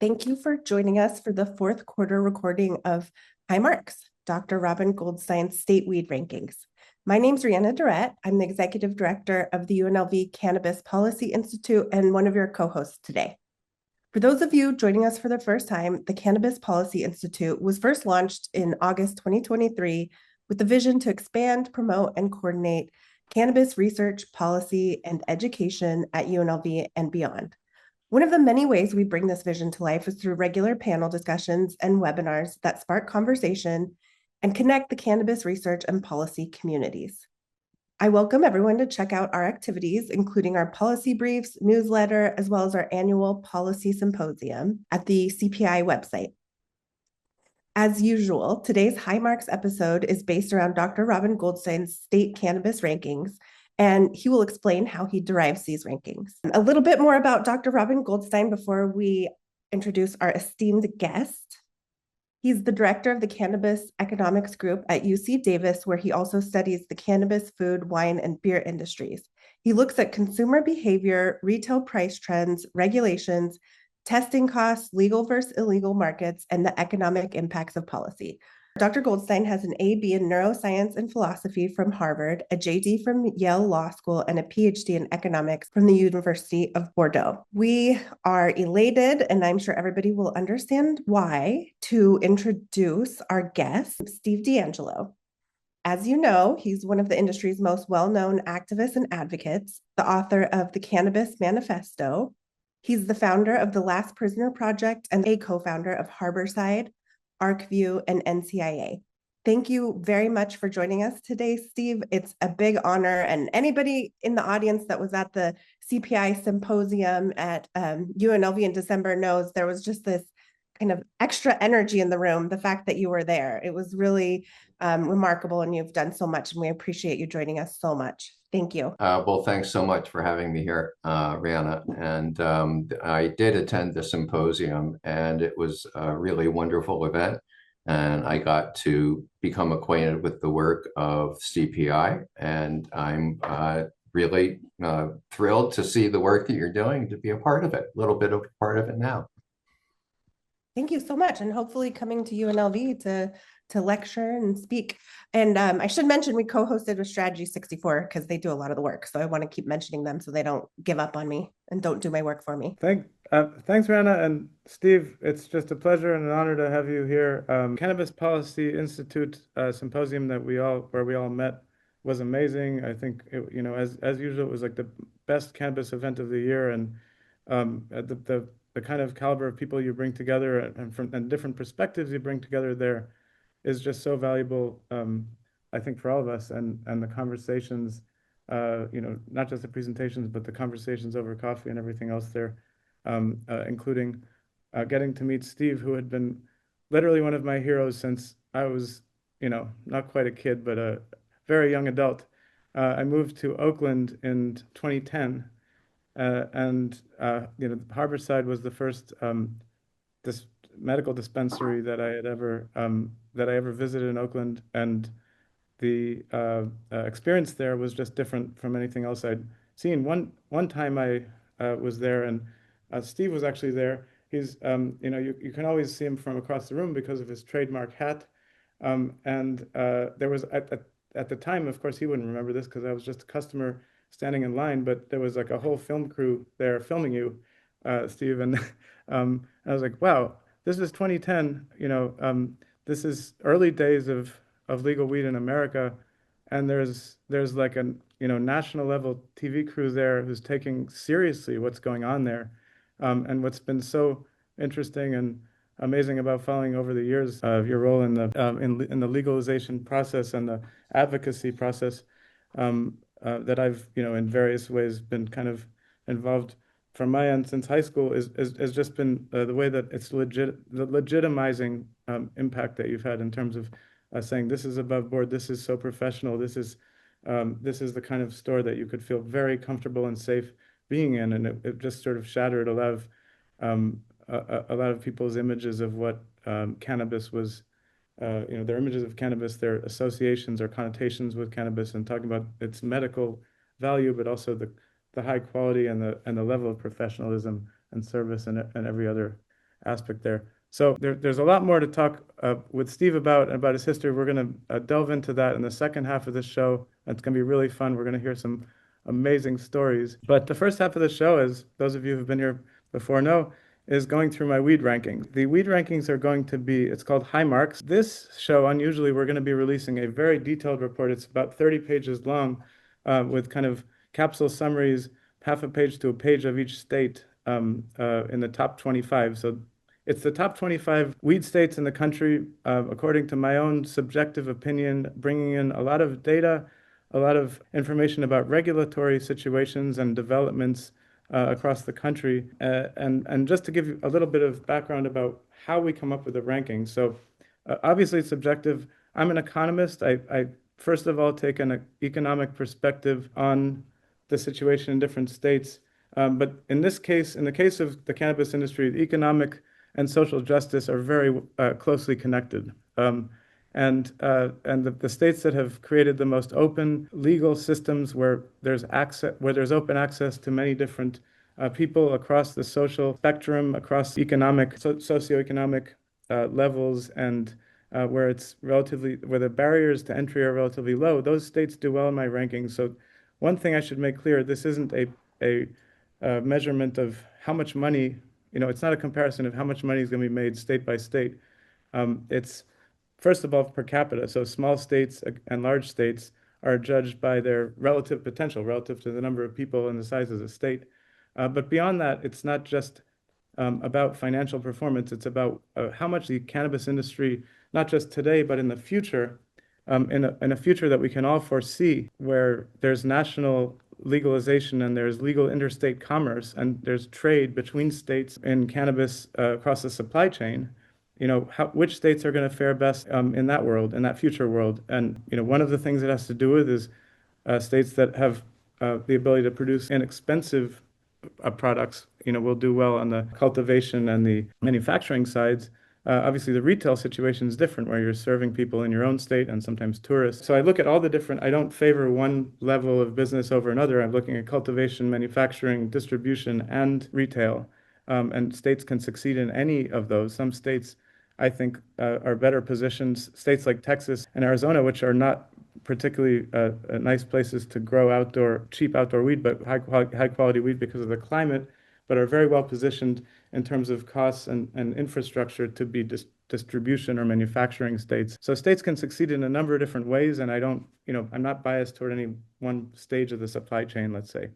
Thank you for joining us for the fourth quarter recording of High Marks, Dr. Robin Goldstein's State Weed Rankings. My name's Riana Durrett. I'm the Executive Director of the UNLV Cannabis Policy Institute and one of your co-hosts today. For those of you joining us for the first time, the Cannabis Policy Institute was first launched in August 2023 with the vision to expand, promote, and coordinate cannabis research, policy, and education at UNLV and beyond. One of the many ways we bring this vision to life is through regular panel discussions and webinars that spark conversation and connect the cannabis research and policy communities. I welcome everyone to check out our activities, including our policy briefs, newsletter, as well as our annual policy symposium at the CPI website. As usual, today's High Marks episode is based around Dr. Robin Goldstein's state cannabis rankings, and he will explain how he derives these rankings. A little bit more about Dr. Robin Goldstein before we introduce our esteemed guest. He's the director of the Cannabis Economics Group at UC Davis, where he also studies the cannabis, food, wine, and beer industries. He looks at consumer behavior, retail price trends, regulations, testing costs, legal versus illegal markets, and the economic impacts of policy. Dr. Goldstein has an AB in neuroscience and philosophy from Harvard, a JD from Yale Law School, and a PhD in economics from the University of Bordeaux. We are elated, and I'm sure everybody will understand why, to introduce our guest, Steve DeAngelo. As you know, he's one of the industry's most well-known activists and advocates, the author of the Cannabis Manifesto. He's the founder of the Last Prisoner Project and a co-founder of Harborside, ArcView, and NCIA. Thank you very much for joining us today, Steve. It's a big honor. And anybody in the audience that was at the CPI symposium at UNLV in December knows there was just this kind of extra energy in the room, the fact that you were there. It was really remarkable, and you've done so much, and we appreciate you joining us so much. Thank you. Well, thanks so much for having me here, Rihanna. And I did attend the symposium, and it was a really wonderful event. And I got to become acquainted with the work of CPI, and I'm really thrilled to see the work that you're doing, to be a part of it, a little bit of a part of it now. Thank you so much, and hopefully coming to UNLV to lecture and speak. And I should mention we co-hosted with Strategy 64 because they do a lot of the work. So I want to keep mentioning them so they don't give up on me and don't do my work for me. Thanks, Rihanna and Steve. It's just a pleasure and an honor to have you here. Cannabis Policy Institute symposium where we all met was amazing. I think as usual, it was like the best cannabis event of the year, and the kind of caliber of people you bring together and different perspectives you bring together there is just so valuable, I think, for all of us, and the conversations, not just the presentations, but the conversations over coffee and everything else there, including getting to meet Steve, who had been literally one of my heroes since I was, not quite a kid, but a very young adult. I moved to Oakland in 2010, and Harborside was the first this medical dispensary that I had ever visited in Oakland, and the experience there was just different from anything else I'd seen. One time I was there, and Steve was actually there. He's you can always see him from across the room because of his trademark hat, and there was at the time, of course, he wouldn't remember this because I was just a customer standing in line, but there was like a whole film crew there filming you, Steve, and I was like, wow, this is 2010, this is early days of legal weed in America, and there's like a national level TV crew there who's taking seriously what's going on there, and what's been so interesting and amazing about following over the years of your role in the legalization process and the advocacy process, that I've in various ways been kind of involved from my end since high school is just been the way that it's the legitimizing impact that you've had in terms of saying this is above board, this is so professional, this is the kind of store that you could feel very comfortable and safe being in, and it just sort of shattered a lot of people's images of what cannabis was. Their images of cannabis, their associations or connotations with cannabis, and talking about its medical value, but also the high quality and the level of professionalism and service and every other aspect there. So there's a lot more to talk with Steve about his history. We're going to delve into that in the second half of the show. It's going to be really fun. We're going to hear some amazing stories. But the first half of the show, as those of you who've been here before know, is going through my weed rankings. The weed rankings are going to be, it's called High Marks. This show, unusually, we're going to be releasing a very detailed report. It's about 30 pages long with kind of capsule summaries, half a page to a page of each state in the top 25. So it's the top 25 weed states in the country, according to my own subjective opinion, bringing in a lot of data, a lot of information about regulatory situations and developments across the country. And just to give you a little bit of background about how we come up with the rankings. So obviously it's subjective. I'm an economist. I first of all take an economic perspective on the situation in different states. But in this case, in the case of the cannabis industry, the economic and social justice are very closely connected. And the states that have created the most open legal systems where there's open access to many different people across the social spectrum, across socioeconomic levels, and where the barriers to entry are relatively low, those states do well in my rankings. So one thing I should make clear, this isn't a measurement of how much money, it's not a comparison of how much money is going to be made state by state. It's first of all per capita. So small states and large states are judged by their relative potential relative to the number of people and the size of the state. But beyond that, it's not just about financial performance. It's about how much the cannabis industry, not just today, but in the future, in a future that we can all foresee, where there's national legalization and there's legal interstate commerce and there's trade between states in cannabis across the supply chain, which states are going to fare best in that world, in that future world. And, one of the things it has to do with is states that have the ability to produce inexpensive products, will do well on the cultivation and the manufacturing sides. Obviously, the retail situation is different, where you're serving people in your own state and sometimes tourists. So I look at all the different, I don't favor one level of business over another. I'm looking at cultivation, manufacturing, distribution, and retail. And states can succeed in any of those. Some states, I think, are better positioned. States like Texas and Arizona, which are not particularly nice places to grow cheap outdoor weed, but high quality weed because of the climate, but are very well positioned in terms of costs and infrastructure to be distribution or manufacturing states. So states can succeed in a number of different ways, and I'm not biased toward any one stage of the supply chain, let's say.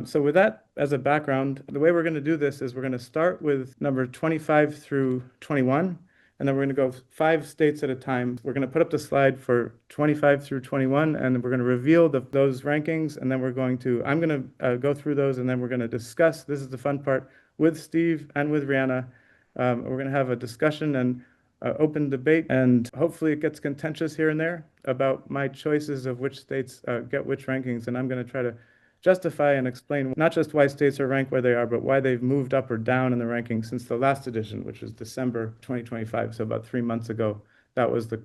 So with that as a background, the way we're going to do this is we're going to start with number 25 through 21, and then we're going to go 5 states at a time. We're going to put up the slide for 25 through 21, and we're going to reveal those rankings, and then I'm going to go through those, and then we're going to discuss, this is the fun part, with Steve and with Riana. We're going to have a discussion and open debate, and hopefully it gets contentious here and there about my choices of which states get which rankings, and I'm going to try to justify and explain not just why states are ranked where they are, but why they've moved up or down in the rankings since the last edition, which was December 2025, so about 3 months ago. That was the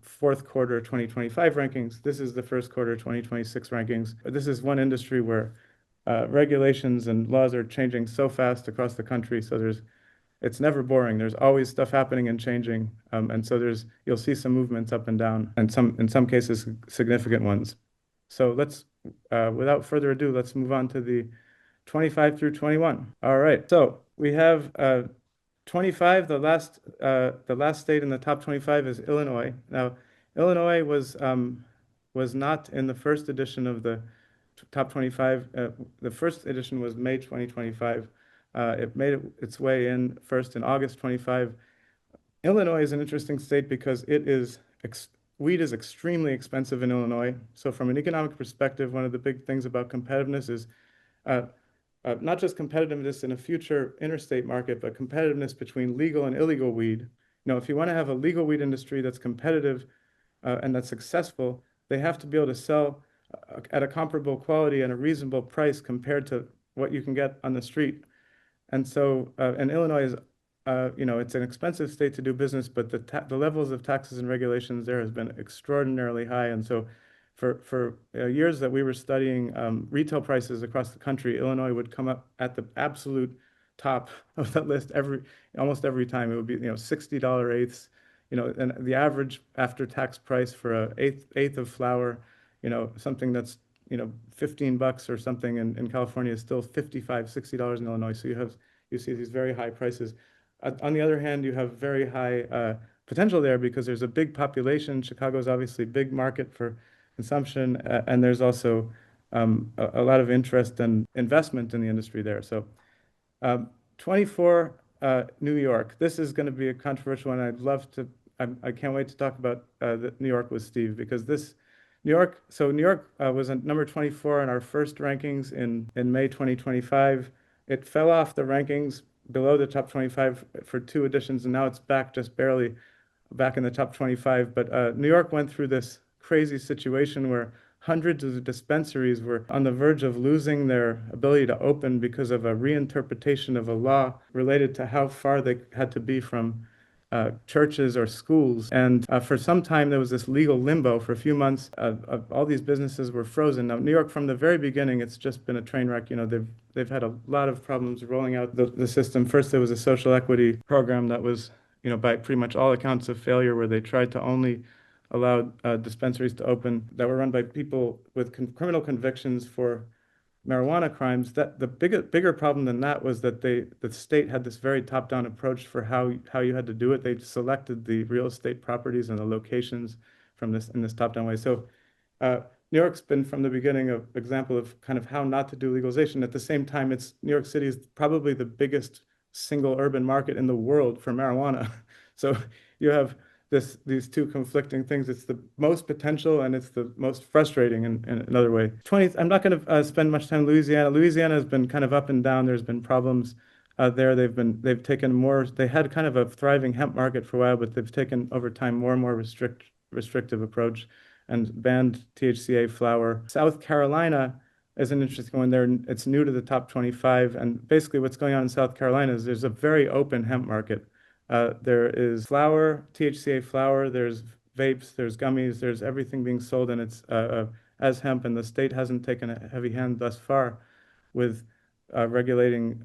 fourth quarter 2025 rankings. This is the first quarter 2026 rankings. This is one industry where regulations and laws are changing so fast across the country, so it's never boring. There's always stuff happening and changing, and so you'll see some movements up and down, and in some cases significant ones. So without further ado, let's move on to the 25 through 21. All right. So we have 25. The last state in the top 25 is Illinois. Now, Illinois was not in the first edition of the top 25. The first edition was May 2025. It made its way in first in August 25. Illinois is an interesting state because weed is extremely expensive in Illinois. So from an economic perspective, one of the big things about competitiveness is not just competitiveness in a future interstate market, but competitiveness between legal and illegal weed. If you want to have a legal weed industry that's competitive and that's successful, they have to be able to sell at a comparable quality and a reasonable price compared to what you can get on the street. And so, and Illinois is it's an expensive state to do business, but the levels of taxes and regulations there has been extraordinarily high. And so for years that we were studying retail prices across the country, Illinois would come up at the absolute top of that list almost every time. It would be, $60 eighths, and the average after-tax price for a eighth of flour, something that's, $15 or something in California is still $55, $60 in Illinois. So you see these very high prices. On the other hand, you have very high potential there because there's a big population. Chicago is obviously a big market for consumption, and there's also a lot of interest and investment in the industry there. So 24, New York. This is going to be a controversial one. I can't wait to talk about New York with Steve, because New York was at number 24 in our first rankings in May 2025. It fell off the rankings below the top 25 for 2 editions, and now it's back just barely back in the top 25. But New York went through this crazy situation where hundreds of dispensaries were on the verge of losing their ability to open because of a reinterpretation of a law related to how far they had to be from churches or schools. And for some time, there was this legal limbo. For a few months, all these businesses were frozen. Now, New York, from the very beginning, it's just been a train wreck. They've had a lot of problems rolling out the system. First, there was a social equity program that was, by pretty much all accounts, a failure, where they tried to only allow dispensaries to open that were run by people with criminal convictions for marijuana crimes. That the bigger problem than that was that the state had this very top-down approach for how you had to do it. They selected the real estate properties and the locations in this top-down way. So New York's been from the beginning an example of kind of how not to do legalization. At the same time, New York City is probably the biggest single urban market in the world for marijuana. So you have these two conflicting things. It's the most potential and it's the most frustrating in another way. I'm not going to spend much time in Louisiana. Louisiana has been kind of up and down. There's been problems there. They've taken more. They had kind of a thriving hemp market for a while, but they've taken over time more and more restrictive approach and banned THCA flower. South Carolina is an interesting one. It's new to the top 25, and basically what's going on in South Carolina is there's a very open hemp market. There is flower, THCA flower, there's vapes, there's gummies, there's everything being sold, and it's as hemp, and the state hasn't taken a heavy hand thus far with over-regulating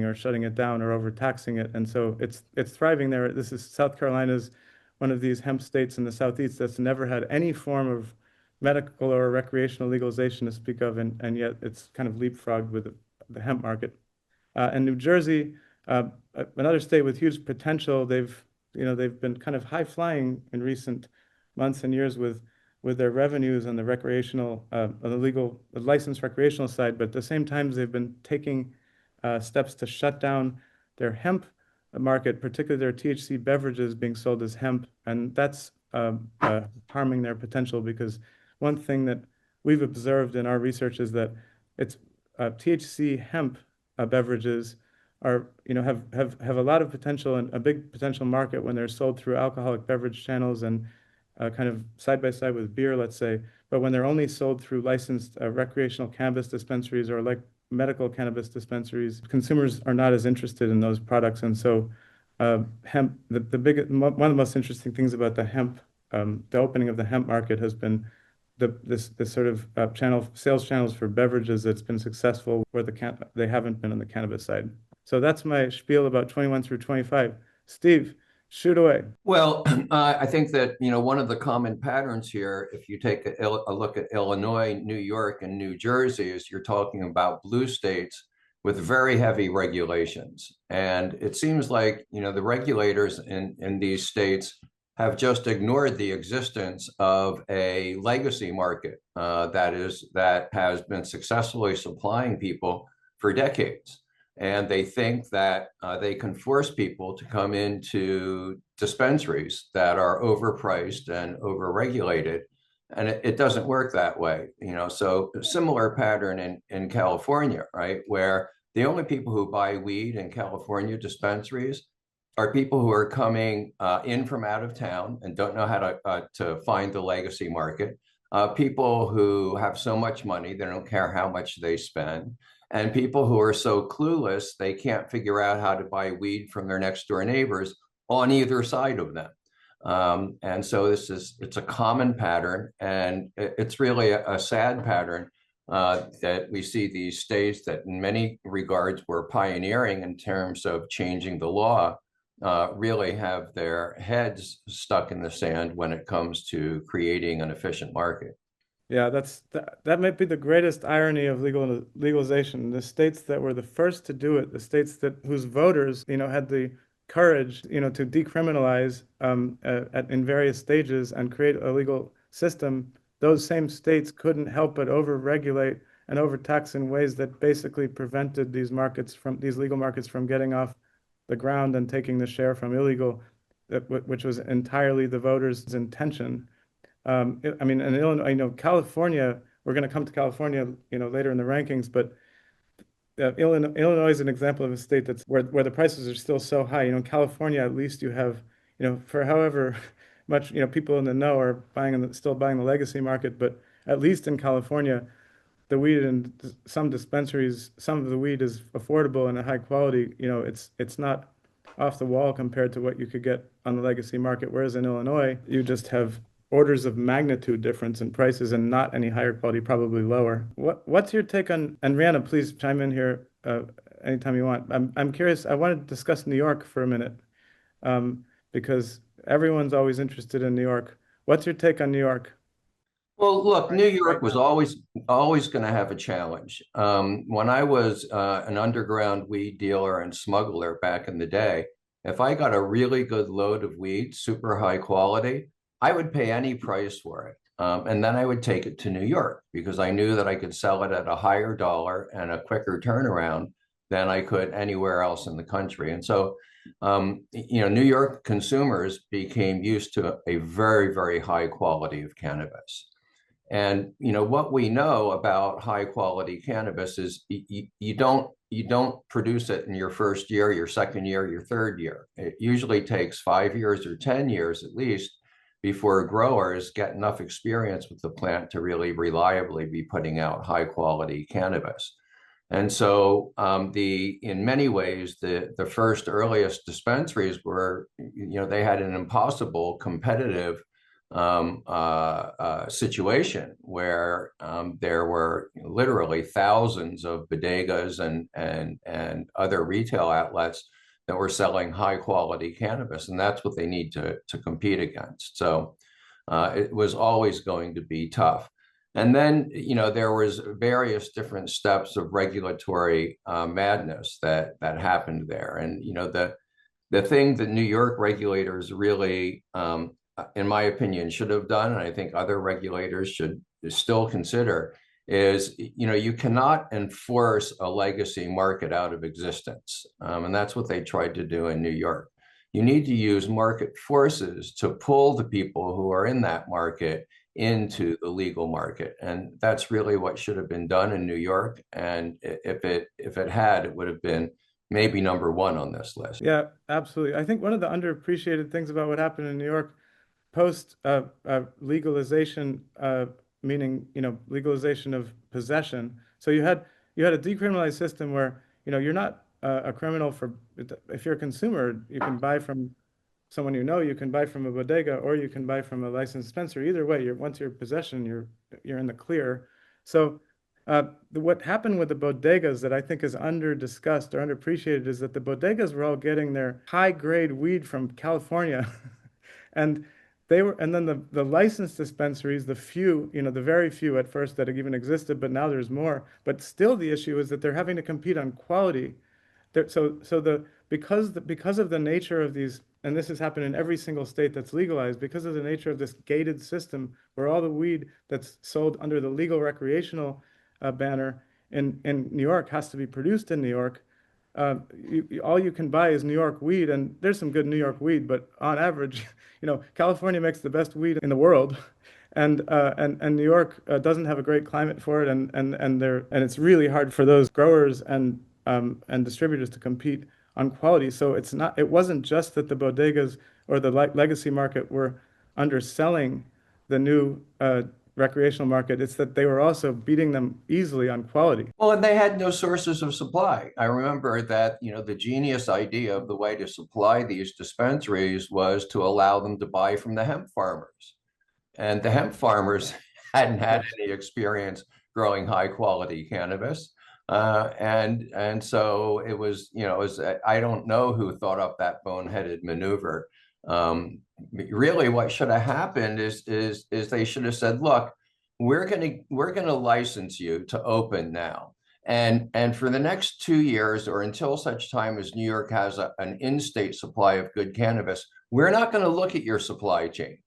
or shutting it down or overtaxing it, and so it's thriving there. South Carolina's one of these hemp states in the Southeast that's never had any form of medical or recreational legalization to speak of, and yet it's kind of leapfrogged with the hemp market. And New Jersey, another state with huge potential. They've been kind of high flying in recent months and years with their revenues on the recreational, the licensed recreational side, but at the same time they've been taking steps to shut down their hemp market, particularly their THC beverages being sold as hemp, and that's harming their potential, because one thing that we've observed in our research is that it's THC hemp beverages have a lot of potential and a big potential market when they're sold through alcoholic beverage channels and kind of side by side with beer, let's say. But when they're only sold through licensed recreational cannabis dispensaries or like medical cannabis dispensaries, consumers are not as interested in those products. And so hemp, one of the most interesting things about the hemp, the opening of the hemp market has been this sort of sales channels for beverages that's been successful where they haven't been on the cannabis side. So that's my spiel about 21 through 25. Steve, shoot away. Well, I think that, one of the common patterns here, if you take a look at Illinois, New York, and New Jersey, is you're talking about blue states with very heavy regulations. And it seems like, the regulators in these states have just ignored the existence of a legacy market that has been successfully supplying people for decades. And they think that they can force people to come into dispensaries that are overpriced and overregulated. And it doesn't work that way. So a similar pattern in California, right? Where the only people who buy weed in California dispensaries are people who are coming in from out of town and don't know how to find the legacy market, people who have so much money, they don't care how much they spend, and people who are so clueless, they can't figure out how to buy weed from their next door neighbors on either side of them. And so it's a common pattern, and it's really a sad pattern that we see these states that in many regards were pioneering in terms of changing the law, really have their heads stuck in the sand when it comes to creating an efficient market. Yeah, that might be the greatest irony of legalization. The states that were the first to do it, the states that whose voters, had the courage, to decriminalize in various stages and create a legal system, those same states couldn't help but overregulate and overtax in ways that basically prevented these legal markets from getting off the ground and taking the share from illegal, which was entirely the voters' intention. I mean, in Illinois, California, we're going to come to California, later in the rankings, but Illinois is an example of a state that's where the prices are still so high. California, at least you have, for however much, people in the know are still buying the legacy market, but at least in California, the weed in some dispensaries, some of the weed is affordable and a high quality. It's not off the wall compared to what you could get on the legacy market. Whereas in Illinois, you just have orders of magnitude difference in prices and not any higher quality, probably lower. What's your take on, and Riana, please chime in here anytime you want. I'm curious, I wanted to discuss New York for a minute because everyone's always interested in New York. What's your take on New York? Well, look, New York was always going to have a challenge. When I was an underground weed dealer and smuggler back in the day, if I got a really good load of weed, super high quality, I would pay any price for it. And then I would take it to New York because I knew that I could sell it at a higher dollar and a quicker turnaround than I could anywhere else in the country. And so, New York consumers became used to a very, very high quality of cannabis. And what we know about high quality cannabis is you don't produce it in your first year, your second year, your third year. It usually takes 5 years or 10 years at least before growers get enough experience with the plant to really reliably be putting out high quality cannabis. And so in many ways, the first earliest dispensaries were, they had an impossible competitive situation where there were literally thousands of bodegas and other retail outlets that were selling high quality cannabis, and that's what they need to compete against. So it was always going to be tough. And then, there was various different steps of regulatory madness that happened there. And, the thing that New York regulators really, in my opinion, should have done, and I think other regulators should still consider, is, you cannot enforce a legacy market out of existence. And that's what they tried to do in New York. You need to use market forces to pull the people who are in that market into the legal market. And that's really what should have been done in New York. And if it had, it would have been maybe number one on this list. Yeah, absolutely. I think one of the underappreciated things about what happened in New York post legalization, meaning legalization of possession. So you had a decriminalized system where you're not a criminal if you're a consumer, you can buy from someone you can buy from a bodega, or you can buy from a licensed dispenser. Either way, once you're in possession, you're in the clear. So what happened with the bodegas that I think is under-discussed or underappreciated is that the bodegas were all getting their high-grade weed from California. And then the licensed dispensaries, the few, the very few at first that even existed, but now there's more. But still the issue is that they're having to compete on quality. Because of the nature of these, and this has happened in every single state that's legalized, because of the nature of this gated system where all the weed that's sold under the legal recreational banner in New York has to be produced in New York. All you can buy is New York weed, and there's some good New York weed, but on average, California makes the best weed in the world, and New York doesn't have a great climate for it, and it's really hard for those growers and distributors to compete on quality. So it wasn't just that the bodegas or the legacy market were underselling the new recreational market, it's that they were also beating them easily on quality. Well, and they had no sources of supply. I remember that, the genius idea of the way to supply these dispensaries was to allow them to buy from the hemp farmers. And the hemp farmers hadn't had any experience growing high quality cannabis. And so it was, I don't know who thought up that boneheaded maneuver. Really, what should have happened is they should have said, look, we're gonna license you to open now. And for the next 2 years, or until such time as New York has an in-state supply of good cannabis, we're not going to look at your supply chain.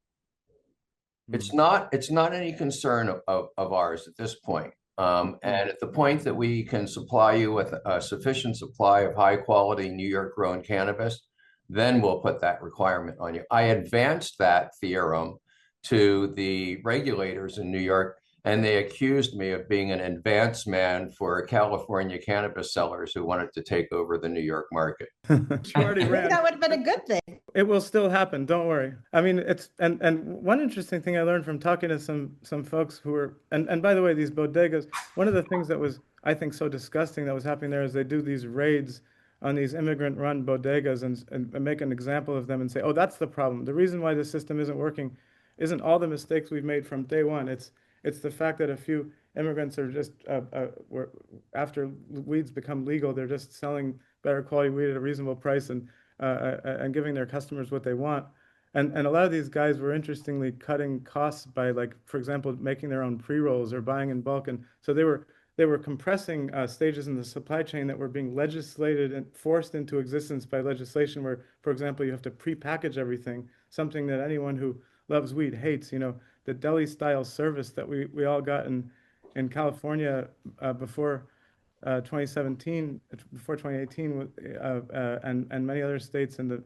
It's not any concern of ours at this point. And at the point that we can supply you with a sufficient supply of high quality New York grown cannabis, then we'll put that requirement on you. I advanced that theorem to the regulators in New York, and they accused me of being an advance man for California cannabis sellers who wanted to take over the New York market. You already I think ran. that would have been a good thing. It will still happen. Don't worry. I mean, it's and one interesting thing I learned from talking to some folks who were and by the way, these bodegas. One of the things that was, I think, so disgusting that was happening there is they do these raids on these immigrant-run bodegas and make an example of them and say, oh, that's the problem. The reason why the system isn't working isn't all the mistakes we've made from day one. It's the fact that a few immigrants are just after weeds become legal, they're just selling better quality weed at a reasonable price and giving their customers what they want. And a lot of these guys were interestingly cutting costs by, like, for example, making their own pre-rolls or buying in bulk. And so they were compressing stages in the supply chain that were being legislated and forced into existence by legislation where, for example, you have to pre-package everything, something that anyone who loves weed hates. The deli style service that we all got in California before 2017, before 2018, and many other states in the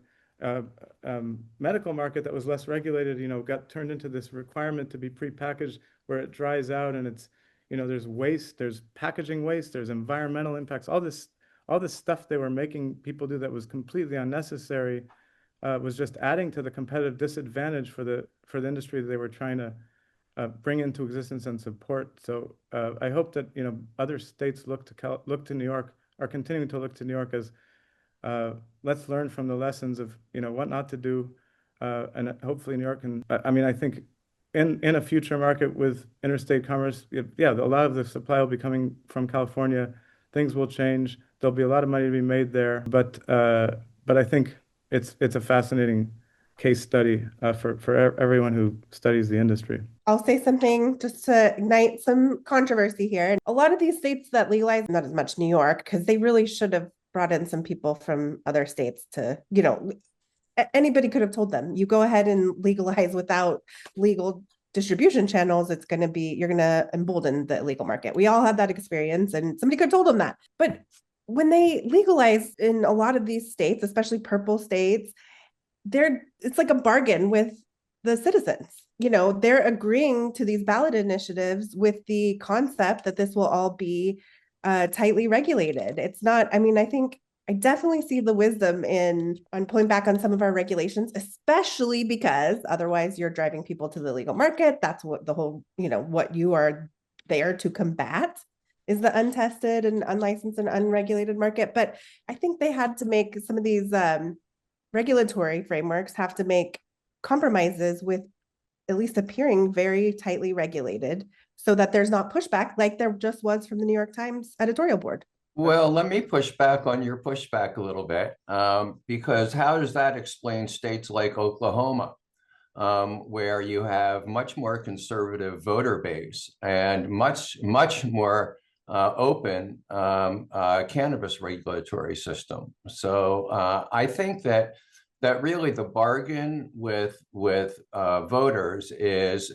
medical market that was less regulated, got turned into this requirement to be pre-packaged where it dries out and it's, there's waste, there's packaging waste, there's environmental impacts, all this stuff they were making people do that was completely unnecessary, was just adding to the competitive disadvantage for the industry that they were trying to bring into existence and support. So I hope that other states look to New York, are continuing to look to New York as let's learn from the lessons of what not to do, and hopefully New York can. I mean, I think in a future market with interstate commerce, yeah, a lot of the supply will be coming from California. Things will change. There'll be a lot of money to be made there, but I think it's a fascinating case study for everyone who studies the industry. I'll say something just to ignite some controversy here. A lot of these states that legalize, not as much New York, because they really should have brought in some people from other states to, anybody could have told them, you go ahead and legalize without legal distribution channels, you're going to embolden the illegal market. We all had that experience and somebody could have told them that. But when they legalize in a lot of these states, especially purple states, it's like a bargain with the citizens. They're agreeing to these ballot initiatives with the concept that this will all be tightly regulated. It's not, I think I definitely see the wisdom on pulling back on some of our regulations, especially because otherwise you're driving people to the legal market. That's what the whole, what you are there to combat is the untested and unlicensed and unregulated market. But I think they had to make some of these regulatory frameworks have to make compromises with at least appearing very tightly regulated so that there's not pushback like there just was from the New York Times editorial board. Well, let me push back on your pushback a little bit, because how does that explain states like Oklahoma, where you have much more conservative voter base and much more open cannabis regulatory system? So I think that really the bargain with voters is,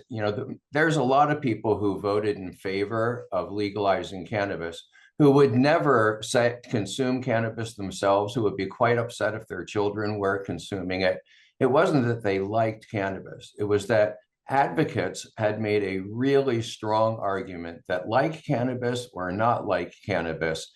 there's a lot of people who voted in favor of legalizing cannabis who would never consume cannabis themselves, who would be quite upset if their children were consuming it. It wasn't that they liked cannabis. It was that advocates had made a really strong argument that, like cannabis or not like cannabis,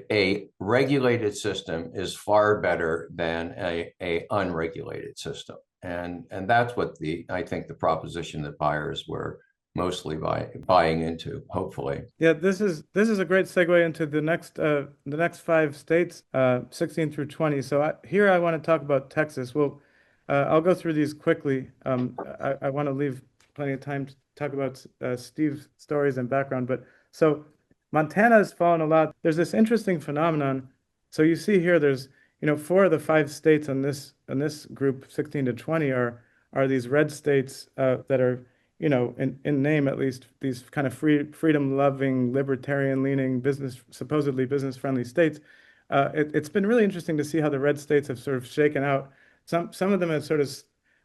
a regulated system is far better than a unregulated system. And that's what I think the proposition that buyers were mostly buying into, hopefully. Yeah, this is a great segue into the next 5 states, 16 through 20. So here I want to talk about Texas. Well, I'll go through these quickly. I want to leave plenty of time talk about Steve's stories and background. But so Montana has fallen a lot. There's this interesting phenomenon. So you see here, there's 4 of the 5 states on this group, 16 to 20, are these red states that are in name at least, these kind of freedom-loving, libertarian-leaning, supposedly business-friendly states. It's been really interesting to see how the red states have sort of shaken out. Some of them have sort of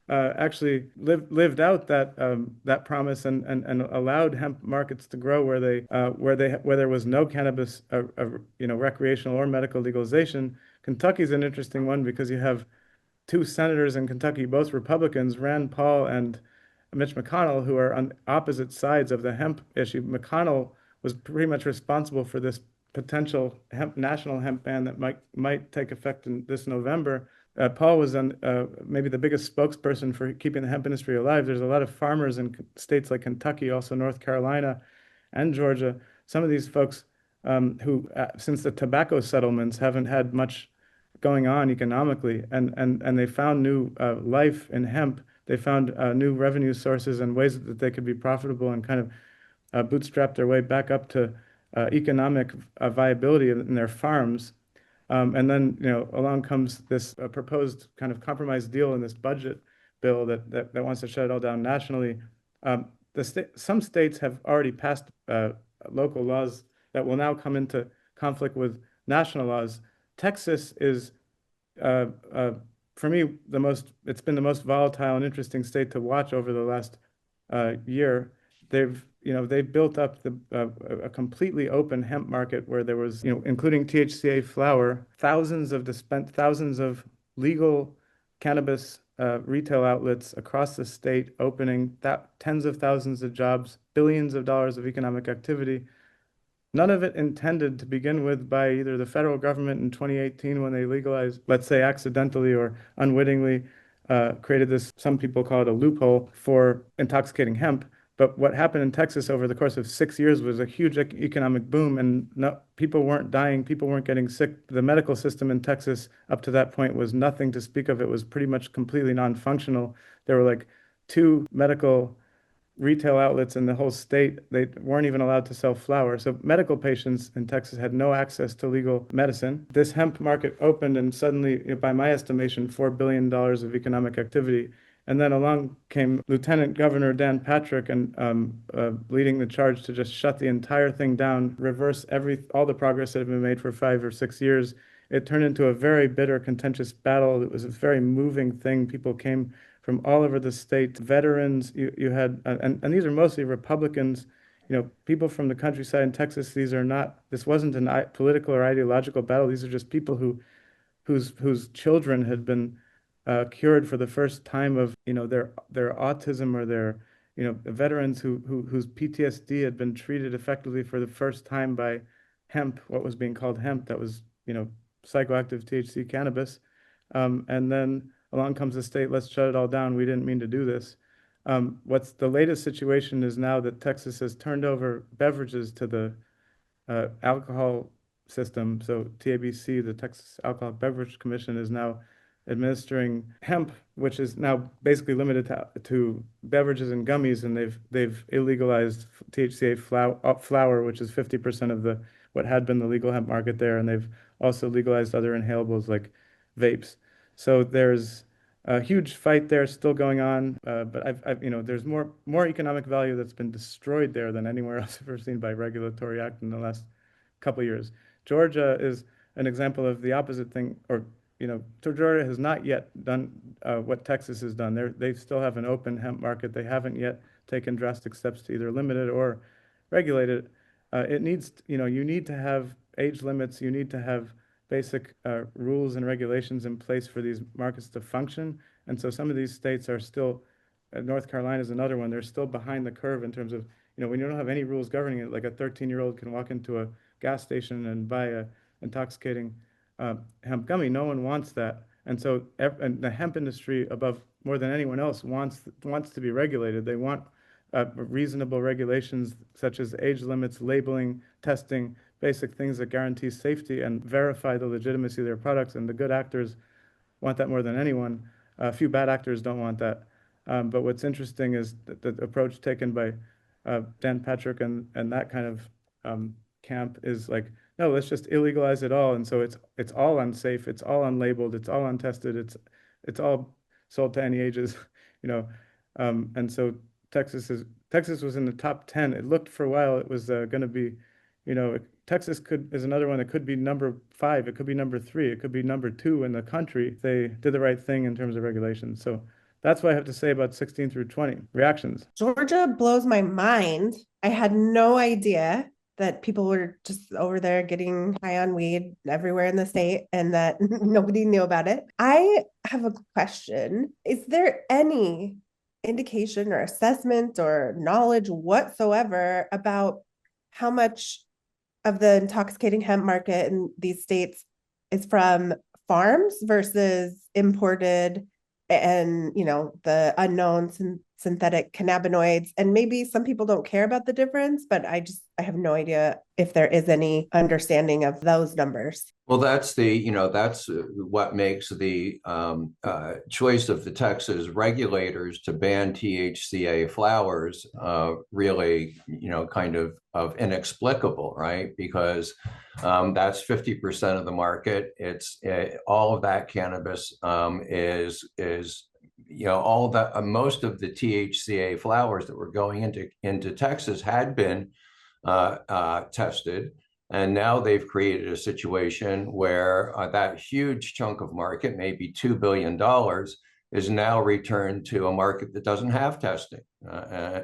actually lived out that promise and allowed hemp markets to grow where there was no cannabis, recreational or medical legalization. Kentucky's an interesting one because you have 2 senators in Kentucky, both Republicans, Rand Paul and Mitch McConnell, who are on opposite sides of the hemp issue. McConnell was pretty much responsible for this potential national hemp ban that might take effect in this November. Paul was maybe the biggest spokesperson for keeping the hemp industry alive. There's a lot of farmers in states like Kentucky, also North Carolina and Georgia. Some of these folks who, since the tobacco settlements, haven't had much going on economically, and they found new life in hemp. They found new revenue sources and ways that they could be profitable and kind of bootstrap their way back up to economic viability in their farms. And then, along comes this proposed kind of compromise deal in this budget bill that wants to shut it all down nationally. Some states have already passed local laws that will now come into conflict with national laws. Texas is, for me, it's been the most volatile and interesting state to watch over the last year. They've built up a completely open hemp market where there was, including THCA flower, thousands of legal cannabis retail outlets across the state, opening tens of thousands of jobs, billions of dollars of economic activity. None of it intended to begin with by either the federal government in 2018 when they legalized, let's say accidentally or unwittingly, created this, some people call it a loophole for intoxicating hemp. But what happened in Texas over the course of 6 years was a huge economic boom, and people weren't dying, people weren't getting sick. The medical system in Texas up to that point was nothing to speak of. It was pretty much completely non-functional. There were like 2 medical retail outlets in the whole state. They weren't even allowed to sell flour. So medical patients in Texas had no access to legal medicine. This hemp market opened, and suddenly, by my estimation, $4 billion of economic activity. And then along came Lieutenant Governor Dan Patrick and leading the charge to just shut the entire thing down, reverse all the progress that had been made for 5 or 6 years. It turned into a very bitter, contentious battle. It was a very moving thing. People came from all over the state, veterans. You had, and these are mostly Republicans. People from the countryside in Texas. This wasn't a political or ideological battle. These are just people whose children had been cured for the first time of their autism, or their veterans whose PTSD had been treated effectively for the first time by hemp, what was being called hemp, that was psychoactive THC cannabis. And then along comes the state, let's shut it all down. We didn't mean to do this. What's the latest situation is now that Texas has turned over beverages to the alcohol system. So TABC, the Texas Alcoholic Beverage Commission, is now administering hemp, which is now basically limited to beverages and gummies, and they've illegalized THCA flower, which is 50% of what had been the legal hemp market there, and they've also legalized other inhalables like vapes. So there's a huge fight there still going on, but there's more economic value that's been destroyed there than anywhere else I've ever seen by regulatory act in the last couple of years. Georgia is an example of the opposite thing, or Georgia has not yet done what Texas has done. They still have an open hemp market. They haven't yet taken drastic steps to either limit it or regulate it. It needs, you need to have age limits. You need to have basic rules and regulations in place for these markets to function. And so some of these states are still, North Carolina is another one, they're still behind the curve in terms of, when you don't have any rules governing it, like a 13-year-old can walk into a gas station and buy a intoxicating hemp gummy. No one wants that. And so and the hemp industry, above more than anyone else, wants to be regulated. They want reasonable regulations such as age limits, labeling, testing, basic things that guarantee safety and verify the legitimacy of their products. And the good actors want that more than anyone. A few bad actors don't want that. But what's interesting is that the approach taken by Dan Patrick and that kind of camp is like, no, let's just illegalize it all. And so it's all unsafe, it's all unlabeled, it's all untested, it's all sold to any ages, you know. And so Texas was in the top 10. It looked for a while it was going to be, you know, Texas is another one that could be number 5, it could be number 3, it could be number 2 in the country if they did the right thing in terms of regulations. So that's what I have to say about 16 through 20. Reactions. Georgia blows my mind. I had no idea that people were just over there getting high on weed everywhere in the state and that nobody knew about it. I have a question. Is there any indication or assessment or knowledge whatsoever about how much of the intoxicating hemp market in these states is from farms versus imported and, you know, the unknown synthetic cannabinoids? And maybe some people don't care about the difference, but I have no idea if there is any understanding of those numbers. Well, that's what makes the choice of the Texas regulators to ban THCA flowers really, kind of inexplicable, right? Because that's 50% of the market. It's all of that cannabis is all that most of the THCA flowers that were going into Texas had been tested. And now they've created a situation where that huge chunk of market, maybe $2 billion, is now returned to a market that doesn't have testing,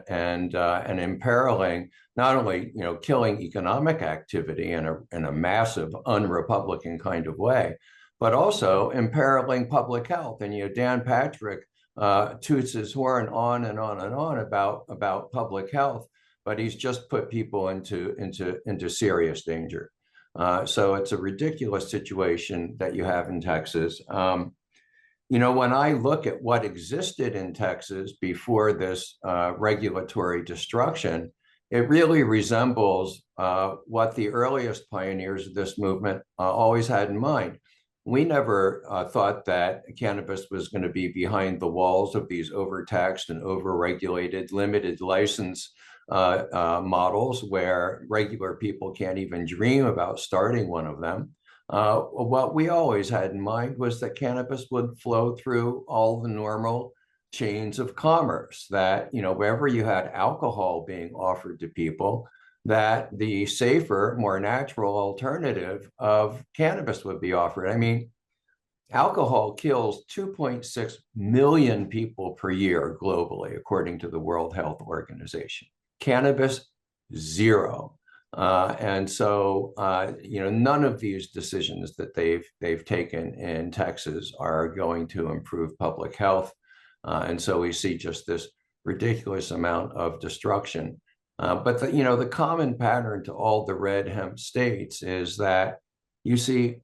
and imperiling, not only killing economic activity in a massive un-Republican kind of way, but also imperiling public health. And Dan Patrick toots his horn on and on and on about public health, but he's just put people into serious danger. So it's a ridiculous situation that you have in Texas. When I look at what existed in Texas before this regulatory destruction, it really resembles what the earliest pioneers of this movement always had in mind. We never thought that cannabis was going to be behind the walls of these overtaxed and overregulated limited license models where regular people can't even dream about starting one of them. What we always had in mind was that cannabis would flow through all the normal chains of commerce, that, wherever you had alcohol being offered to people, that the safer, more natural alternative of cannabis would be offered. I mean, alcohol kills 2.6 million people per year globally, according to the World Health Organization. Cannabis, 0. And so, none of these decisions that they've taken in Texas are going to improve public health. And so we see just this ridiculous amount of destruction. But the common pattern to all the red hemp states is that you see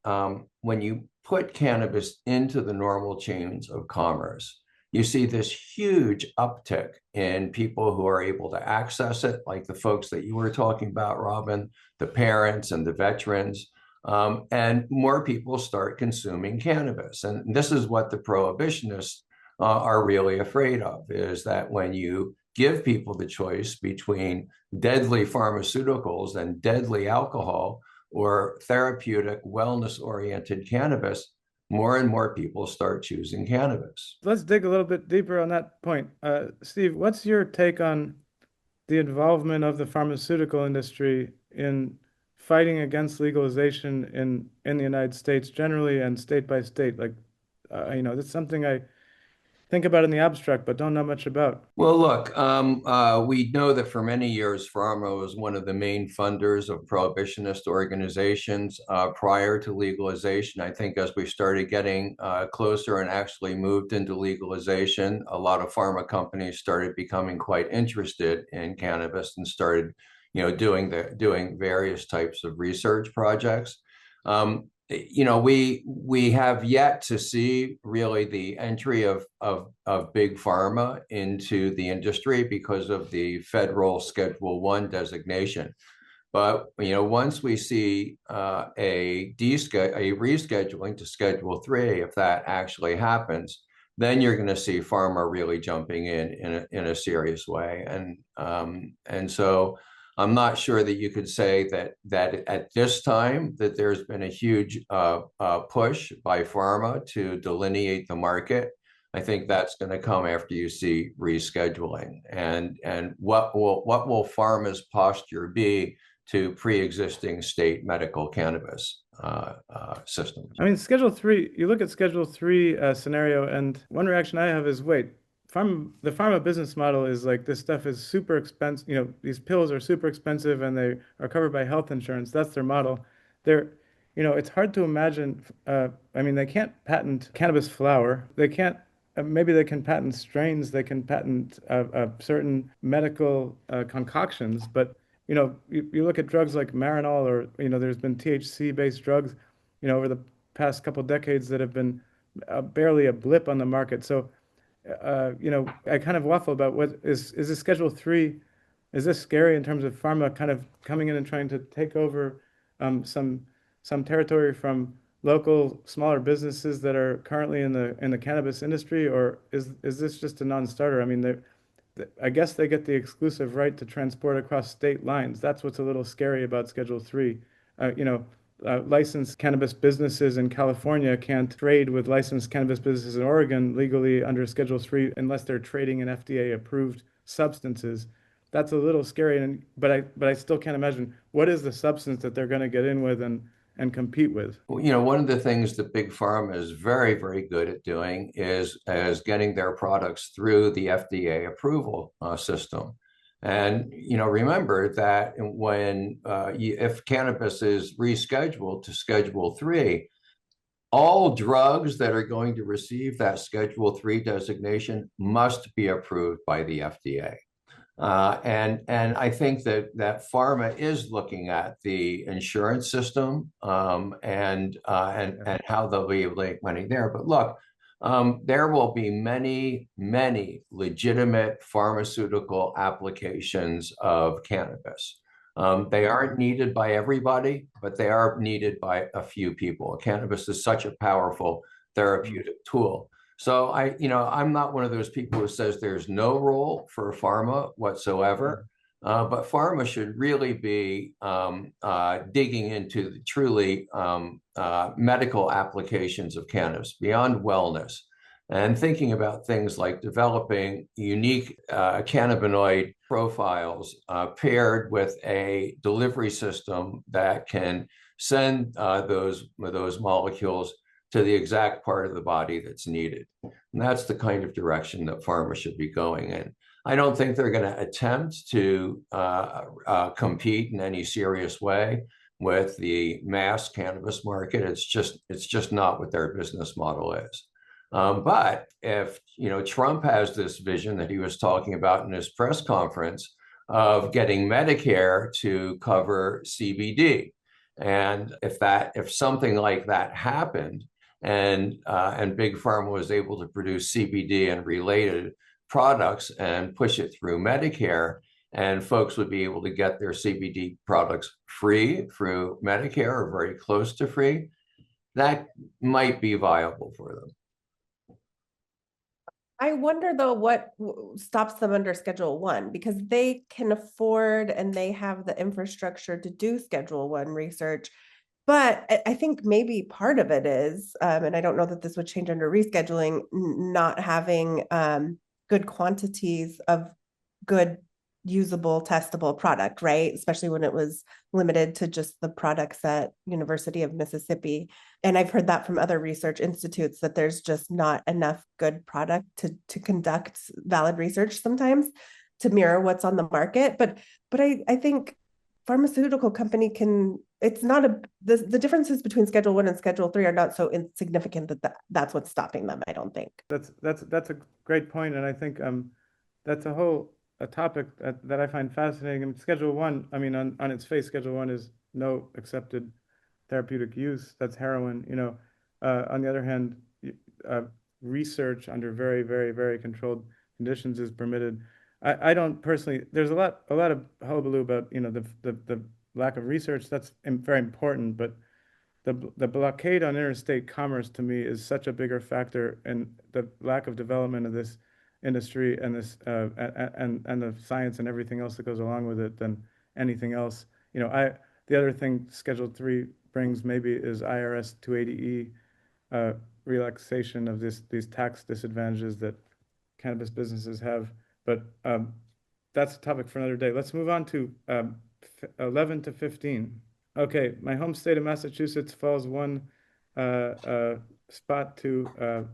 when you put cannabis into the normal chains of commerce, you see this huge uptick in people who are able to access it, like the folks that you were talking about, Robin, the parents and the veterans, and more people start consuming cannabis. And this is what the prohibitionists are really afraid of, is that when you give people the choice between deadly pharmaceuticals and deadly alcohol or therapeutic wellness-oriented cannabis, more and more people start choosing cannabis. Let's dig a little bit deeper on that point. Steve, what's your take on the involvement of the pharmaceutical industry in fighting against legalization in the United States generally and state by state? Like, that's something I think about in the abstract, but don't know much about. Well, look, we know that for many years, pharma was one of the main funders of prohibitionist organizations prior to legalization. I think as we started getting closer and actually moved into legalization, a lot of pharma companies started becoming quite interested in cannabis and started, doing various types of research projects. We have yet to see really the entry of big pharma into the industry because of the federal Schedule I designation. But once we see a rescheduling to Schedule III, if that actually happens, then you're going to see pharma really jumping in a serious way. And so I'm not sure that you could say that at this time that there's been a huge push by pharma to delineate the market. I think that's going to come after you see rescheduling. And what will pharma's posture be to pre-existing state medical cannabis systems? I mean, Schedule 3, you look at Schedule 3 scenario, and one reaction I have is, wait, the pharma business model is like this stuff is super expensive. You know, these pills are super expensive and they are covered by health insurance. That's their model. They're, you know, it's hard to imagine. I mean, they can't patent cannabis flower. They can't, maybe they can patent strains. They can patent certain medical concoctions. But, you know, you look at drugs like Marinol, or, you know, there's been THC-based drugs, you know, over the past couple decades that have been barely a blip on the market. So, you know, I kind of waffle about what is this Schedule 3? Is this scary in terms of pharma kind of coming in and trying to take over some territory from local smaller businesses that are currently in the cannabis industry, or is this just a non-starter? I mean, I guess they get the exclusive right to transport across state lines. That's what's a little scary about Schedule 3. You know, licensed cannabis businesses in California can't trade with licensed cannabis businesses in Oregon legally under Schedule 3 unless they're trading in FDA-approved substances. That's a little scary, but I still can't imagine what is the substance that they're going to get in with and compete with. You know, one of the things that big pharma is very, very good at doing is getting their products through the FDA approval system. And, you know, remember that when if cannabis is rescheduled to Schedule 3, all drugs that are going to receive that Schedule 3 designation must be approved by the FDA. And I think that pharma is looking at the insurance system and how they'll be able to make money there. But look, there will be many legitimate pharmaceutical applications of cannabis. They aren't needed by everybody, but they are needed by a few people. Cannabis is such a powerful therapeutic tool. So I'm not one of those people who says there's no role for pharma whatsoever, but pharma should really be digging into the truly medical applications of cannabis beyond wellness, and thinking about things like developing unique cannabinoid profiles paired with a delivery system that can send those molecules to the exact part of the body that's needed. And that's the kind of direction that pharma should be going in. I don't think they're going to attempt to compete in any serious way with the mass cannabis market. It's just not what their business model is. But if Trump has this vision that he was talking about in his press conference of getting Medicare to cover CBD, and if something like that happened, and big pharma was able to produce CBD and related products and push it through Medicare, and folks would be able to get their CBD products free through Medicare or very close to free, that might be viable for them. I wonder though what stops them under Schedule 1, because they can afford and they have the infrastructure to do Schedule 1 research. But I think maybe part of it is, and I don't know that this would change under rescheduling, not having good quantities of good, usable, testable product, right? Especially when it was limited to just the products at University of Mississippi. And I've heard that from other research institutes that there's just not enough good product to conduct valid research sometimes to mirror what's on the market. But I think pharmaceutical company can, it's not the differences between Schedule 1 and Schedule 3 are not so insignificant that's what's stopping them, I don't think. That's a great point, and I think that's a topic that I find fascinating. And Schedule 1, I mean, on its face, Schedule 1 is no accepted therapeutic use. That's heroin. On the other hand, research under very, very, very controlled conditions is permitted. I don't personally. There's a lot of hullabaloo about the lack of research. That's very important, but the blockade on interstate commerce to me is such a bigger factor in the lack of development of this industry and this and the science and everything else that goes along with it than anything else. The other thing Schedule 3 brings maybe is IRS 280E relaxation of these tax disadvantages that cannabis businesses have. But that's a topic for another day. Let's move on to 11 to 15. Okay, my home state of Massachusetts falls one spot to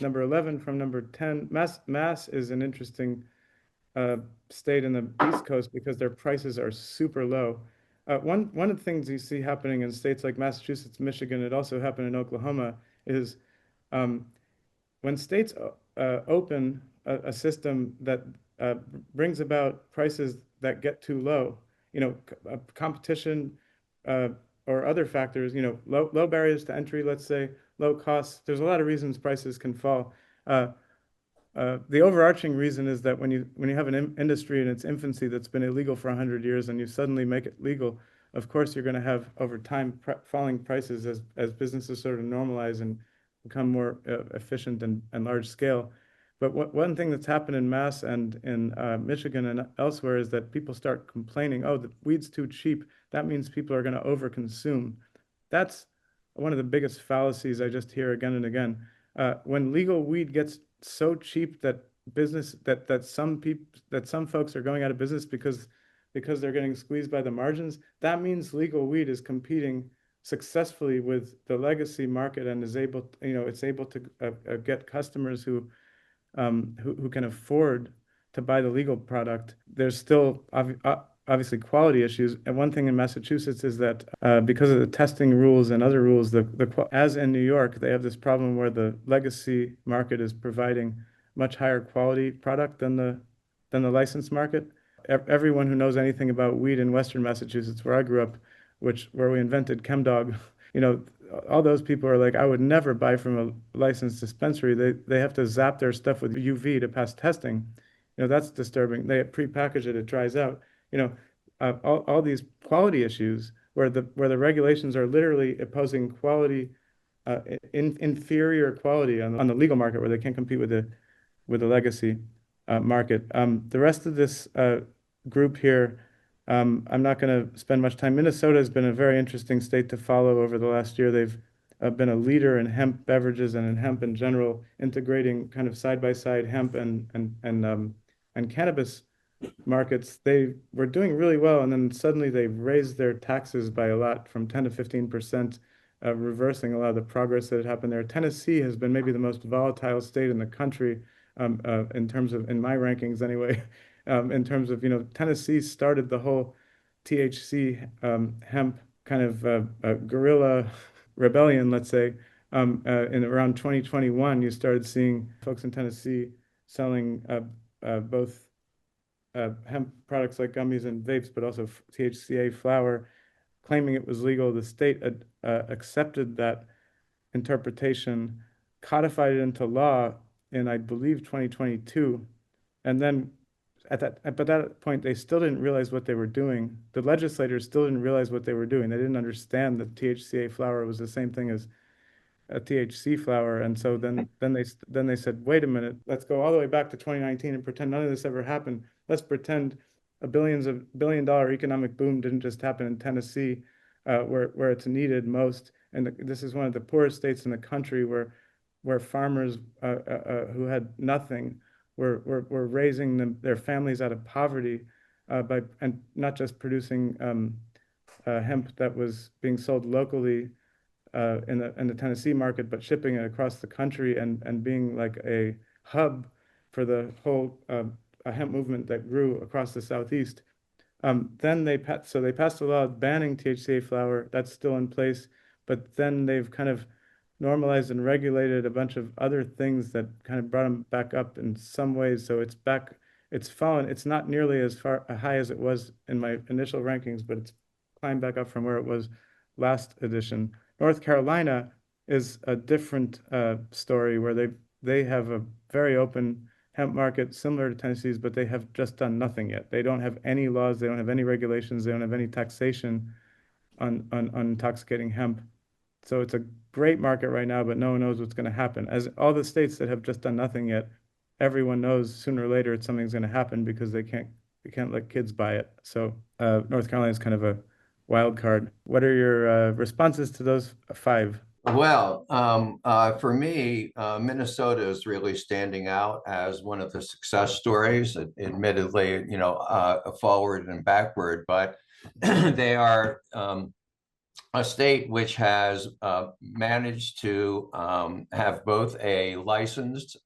number 11 from number 10. Mass is an interesting state in the East Coast because their prices are super low. One of the things you see happening in states like Massachusetts, Michigan, it also happened in Oklahoma, is when states open a system that brings about prices that get too low, competition or other factors, low barriers to entry, let's say, low costs. There's a lot of reasons prices can fall. The overarching reason is that when you have an industry in its infancy that's been illegal for 100 years and you suddenly make it legal, of course you're going to have over time falling prices as businesses sort of normalize and become more efficient and large scale. But one thing that's happened in Mass and in Michigan and elsewhere is that people start complaining, oh, the weed's too cheap. That means people are going to overconsume. That's one of the biggest fallacies I just hear again and again. When legal weed gets so cheap that some folks are going out of business because they're getting squeezed by the margins, that means legal weed is competing successfully with the legacy market and is able, it's able to get customers who can afford to buy the legal product. There's still obviously quality issues. And one thing in Massachusetts is that because of the testing rules and other rules, as in New York, they have this problem where the legacy market is providing much higher quality product than the licensed market. Everyone who knows anything about weed in Western Massachusetts, where I grew up, where we invented ChemDog, all those people are like, I would never buy from a licensed dispensary. They have to zap their stuff with UV to pass testing. That's disturbing. They pre-package it, it dries out. All these quality issues where the regulations are literally imposing quality, inferior quality on the legal market where they can't compete with the legacy market. The rest of this group here, I'm not going to spend much time. Minnesota has been a very interesting state to follow over the last year. They've been a leader in hemp beverages and in hemp in general, integrating kind of side-by-side hemp and cannabis markets. They were doing really well, and then suddenly they raised their taxes by a lot, from 10 to 15%, reversing a lot of the progress that had happened there. Tennessee has been maybe the most volatile state in the country, in terms of, in my rankings anyway, in terms of, Tennessee started the whole THC hemp kind of guerrilla rebellion, let's say. In around 2021, you started seeing folks in Tennessee selling both hemp products like gummies and vapes, but also THCA flower, claiming it was legal. The state accepted that interpretation, codified it into law in, I believe, 2022. And then at that point, they still didn't realize what they were doing. The legislators still didn't realize what they were doing. They didn't understand that THCA flower was the same thing as a THC flower. And so then they said, wait a minute, let's go all the way back to 2019 and pretend none of this ever happened. Let's pretend a billion-dollar economic boom didn't just happen in Tennessee, where it's needed most. And this is one of the poorest states in the country where farmers who had nothing were raising their families out of poverty and not just producing hemp that was being sold locally in the Tennessee market, but shipping it across the country and being like a hub for the whole hemp movement that grew across the Southeast. Then they passed a law banning THCA flower. That's still in place, but then they've kind of normalized and regulated a bunch of other things that kind of brought them back up in some ways. So it's fallen. It's not nearly as high as it was in my initial rankings, but it's climbed back up from where it was last edition. North Carolina is a different story, where they have a very open hemp market similar to Tennessee's, but they have just done nothing yet. They don't have any laws, they don't have any regulations, they don't have any taxation on intoxicating hemp. So it's a great market right now, but no one knows what's going to happen. As all the states that have just done nothing yet, everyone knows sooner or later something's going to happen because they can't let kids buy it. So North Carolina is kind of a wild card. What are your responses to those five? Well, for me, Minnesota is really standing out as one of the success stories. Admittedly, forward and backward, but they are a state which has managed to have both a licensed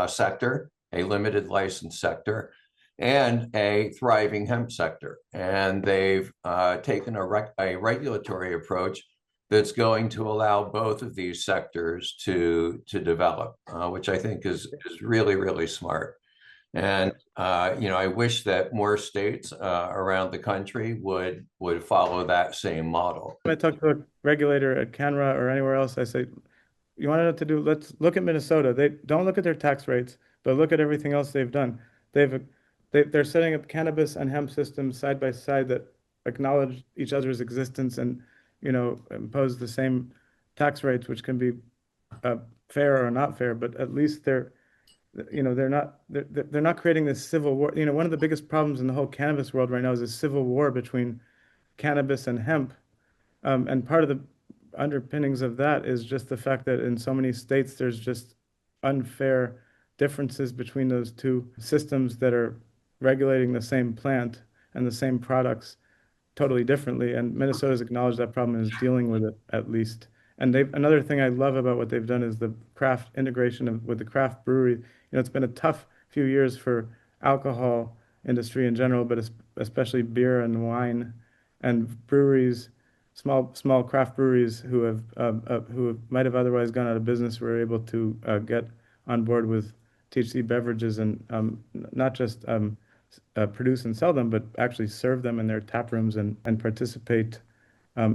sector, a limited license sector, and a thriving hemp sector. And they've taken a regulatory approach that's going to allow both of these sectors to develop, which I think is really, really smart. And I wish that more states around the country would follow that same model. When I talk to a regulator at Canra or anywhere else, I say, you want to know what to do? Let's look at Minnesota. They don't look at their tax rates, but look at everything else they've done. They're setting up cannabis and hemp systems side by side that acknowledge each other's existence and, impose the same tax rates, which can be fair or not fair, but at least they're not creating this civil war. One of the biggest problems in the whole cannabis world right now is a civil war between cannabis and hemp. And part of the underpinnings of that is just the fact that in so many states, there's just unfair differences between those two systems that are regulating the same plant and the same products totally differently. And Minnesota's acknowledged that problem and is dealing with it at least. And another thing I love about what they've done is the craft integration with the craft brewery. It's been a tough few years for alcohol industry in general, but especially beer and wine and breweries, small craft breweries who might have otherwise gone out of business were able to get on board with THC beverages and not just produce and sell them, but actually serve them in their tap rooms and participate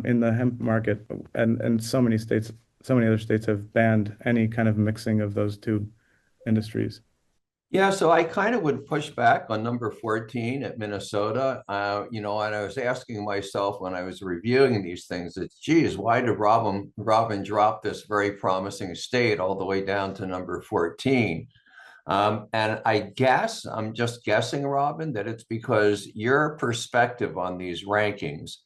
in the hemp market. And so many other states have banned any kind of mixing of those two industries. Yeah, so I kind of would push back on number 14 at Minnesota. And I was asking myself when I was reviewing these things that, geez, why did Robin drop this very promising state all the way down to number 14? And I guess, I'm just guessing, Robin, that it's because your perspective on these rankings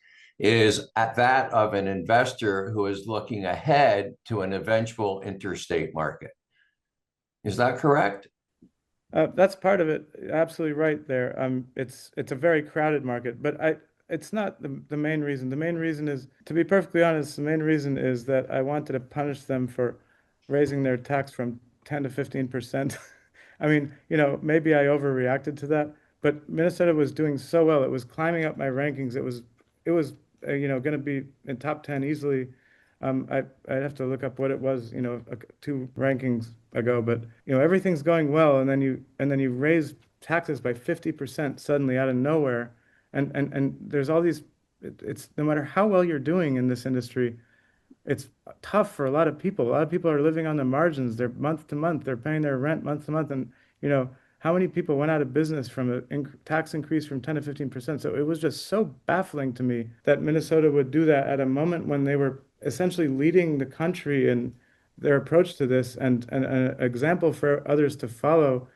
is at that of an investor who is looking ahead to an eventual interstate market. Is that correct? That's part of it. Absolutely right there. It's a very crowded market, but it's not the main reason. The main reason is, to be perfectly honest, the main reason is that I wanted to punish them for raising their tax from 10 to 15%. I mean, maybe I overreacted to that, but Minnesota was doing so well. It was climbing up my rankings. It was going to be in top 10 easily. I'd have to look up what it was, two rankings ago, but everything's going well, and then you raise taxes by 50% suddenly out of nowhere, and there's all these. It's no matter how well you're doing in this industry, it's tough for a lot of people. A lot of people are living on the margins. They're month to month. They're paying their rent month to month, and how many people went out of business from a tax increase from 10 to 15%? So it was just so baffling to me that Minnesota would do that at a moment when they were essentially leading the country in their approach to this and an example for others to follow,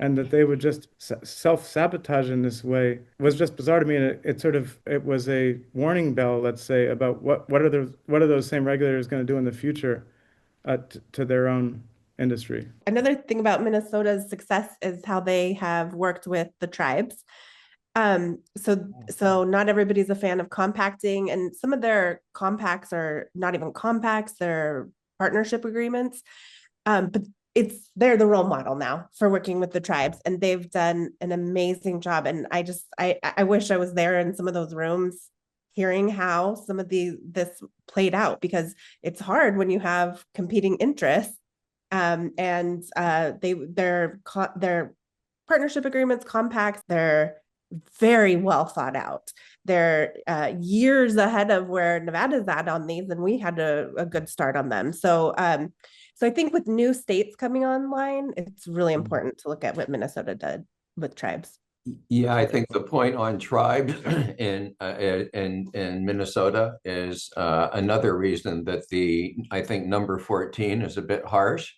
and that they would just self-sabotage in this way was just bizarre to me. And it was a warning bell, let's say, about what are those same regulators going to do in the future to their own industry. Another thing about Minnesota's success is how they have worked with the tribes. So not everybody's a fan of compacting, and some of their compacts are not even compacts, they're partnership agreements. But they're the role model now for working with the tribes, and they've done an amazing job. And I wish I was there in some of those rooms hearing how some of this played out, because it's hard when you have competing interests. And their partnership agreements, compacts, they're very well thought out. They're years ahead of where Nevada's at on these, and we had a good start on them. So I think with new states coming online, it's really important to look at what Minnesota did with tribes. Yeah, I think the point on tribes in Minnesota is another reason that I think number 14 is a bit harsh.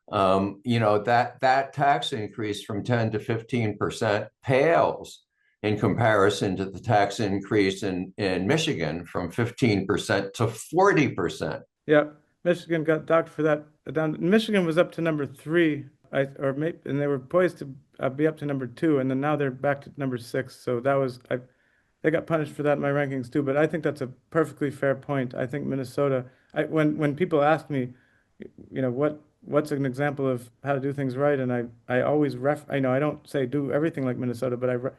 That tax increase from 10 to 15% pales in comparison to the tax increase in Michigan from 15% to 40%. Yeah, Michigan got docked for that. Down Michigan was up to number three, and they were poised to be up to number two, and then now they're back to number six. So they got punished for that in my rankings too. But I think that's a perfectly fair point. I think Minnesota. When people ask me, what's an example of how to do things right, and I always I know I don't say do everything like Minnesota, but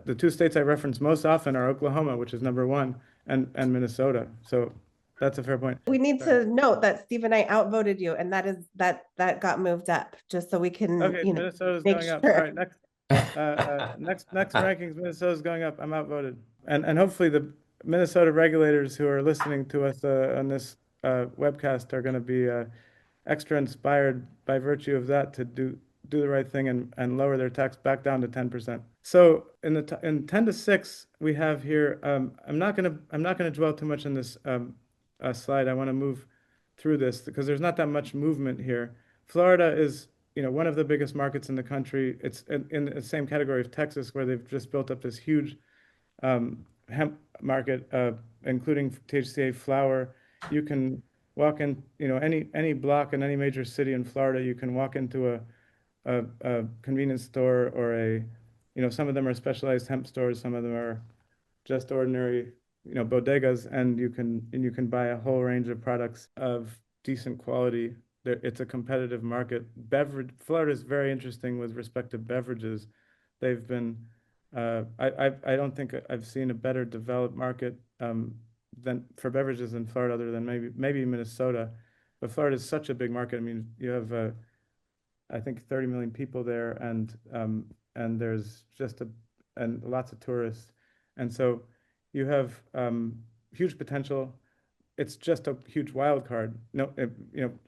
the two states I reference most often are Oklahoma, which is number one, and Minnesota. So that's a fair point. We need to note that Steve and I outvoted you, and that got moved up just so we can, Okay, Minnesota's make going up. sure. All right, next rankings, Minnesota's going up. I'm outvoted. And hopefully the Minnesota regulators who are listening to us on this webcast are going to be extra inspired by virtue of that to do the right thing and lower their tax back down to 10%. So in 10 to 6, we have here, I'm not gonna dwell too much on this slide. I want to move through this because there's not that much movement here. Florida is, one of the biggest markets in the country. It's in the same category of Texas, where they've just built up this huge hemp market, including THCA flower. You can walk in, any block in any major city in Florida. You can walk into a convenience store or some of them are specialized hemp stores. Some of them are just ordinary, bodegas, and you can buy a whole range of products of decent quality. It's a competitive market. Florida is very interesting with respect to beverages. They've been, I don't think I've seen a better developed market than for beverages in Florida, other than maybe Minnesota. But Florida is such a big market. I mean, you have I think 30 million people there, and there's and lots of tourists, and so you have huge potential. It's just a huge wild card. No,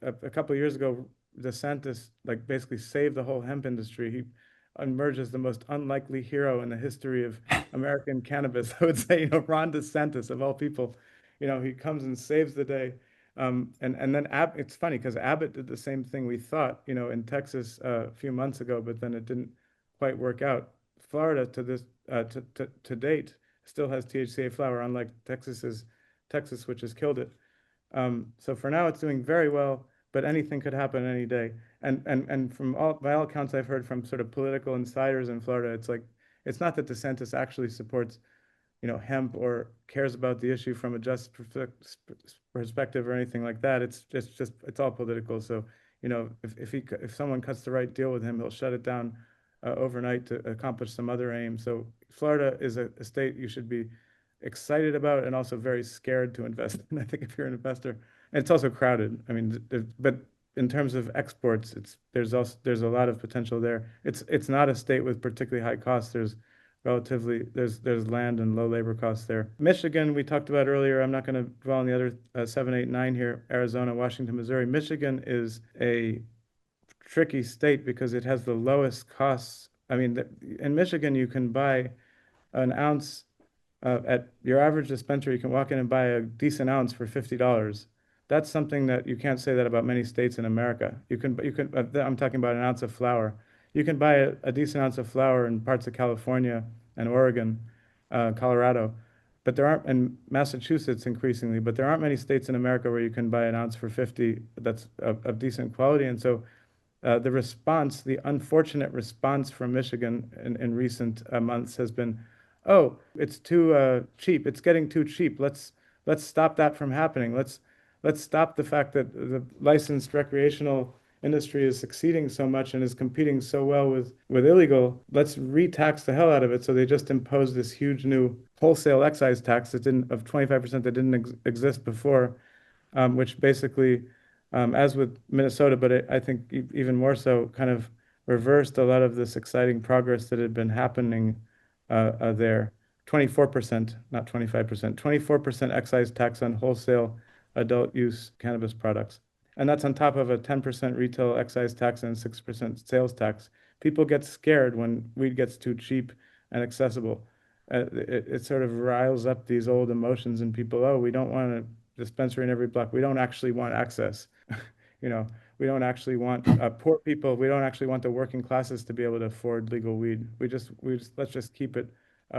a couple of years ago, DeSantis basically saved the whole hemp industry. He emerged as the most unlikely hero in the history of American cannabis. I would say, Ron DeSantis of all people, he comes and saves the day. And then it's funny because Abbott did the same thing we thought, in Texas a few months ago, but then it didn't quite work out. Florida to date still has THCA flower, unlike Texas, which has killed it. So for now, it's doing very well, but anything could happen any day. And by all accounts I've heard from sort of political insiders in Florida, it's not that DeSantis actually supports, hemp or cares about the issue from a just perspective or anything like that. It's all political. So, if someone cuts the right deal with him, he'll shut it down overnight to accomplish some other aim. So Florida is a state you should be excited about and also very scared to invest in. I think if you're an investor, and it's also crowded. I mean, but in terms of exports, there's a lot of potential there. It's not a state with particularly high costs. There's land and low labor costs there. Michigan, we talked about earlier. I'm not going to dwell on the other 7, 8, 9 here. Arizona, Washington, Missouri. Michigan is a tricky state because it has the lowest costs. I mean, in Michigan, you can buy an ounce at your average dispensary. You can walk in and buy a decent ounce for $50. That's something that you can't say that about many states in America. I'm talking about an ounce of flower. You can buy a decent ounce of flower in parts of California and Oregon, Colorado, but there aren't, and Massachusetts increasingly, but there aren't many states in America where you can buy an ounce for 50 that's of decent quality. And so the unfortunate response from Michigan in recent months has been, oh, it's too cheap. It's getting too cheap. Let's stop that from happening. Let's stop the fact that the licensed recreational industry is succeeding so much and is competing so well with illegal. Let's re-tax the hell out of it. So they just imposed this huge new wholesale excise tax of 25% that didn't exist before, which basically, as with Minnesota, but I think even more so, kind of reversed a lot of this exciting progress that had been happening there. 24%, not 25%, 24% excise tax on wholesale adult use cannabis products. And that's on top of a 10% retail excise tax and 6% sales tax. People get scared when weed gets too cheap and accessible. It sort of riles up these old emotions in people. Oh, we don't want a dispensary in every block. We don't actually want access. You know, we don't actually want poor people. We don't actually want the working classes to be able to afford legal weed. We just let's just keep it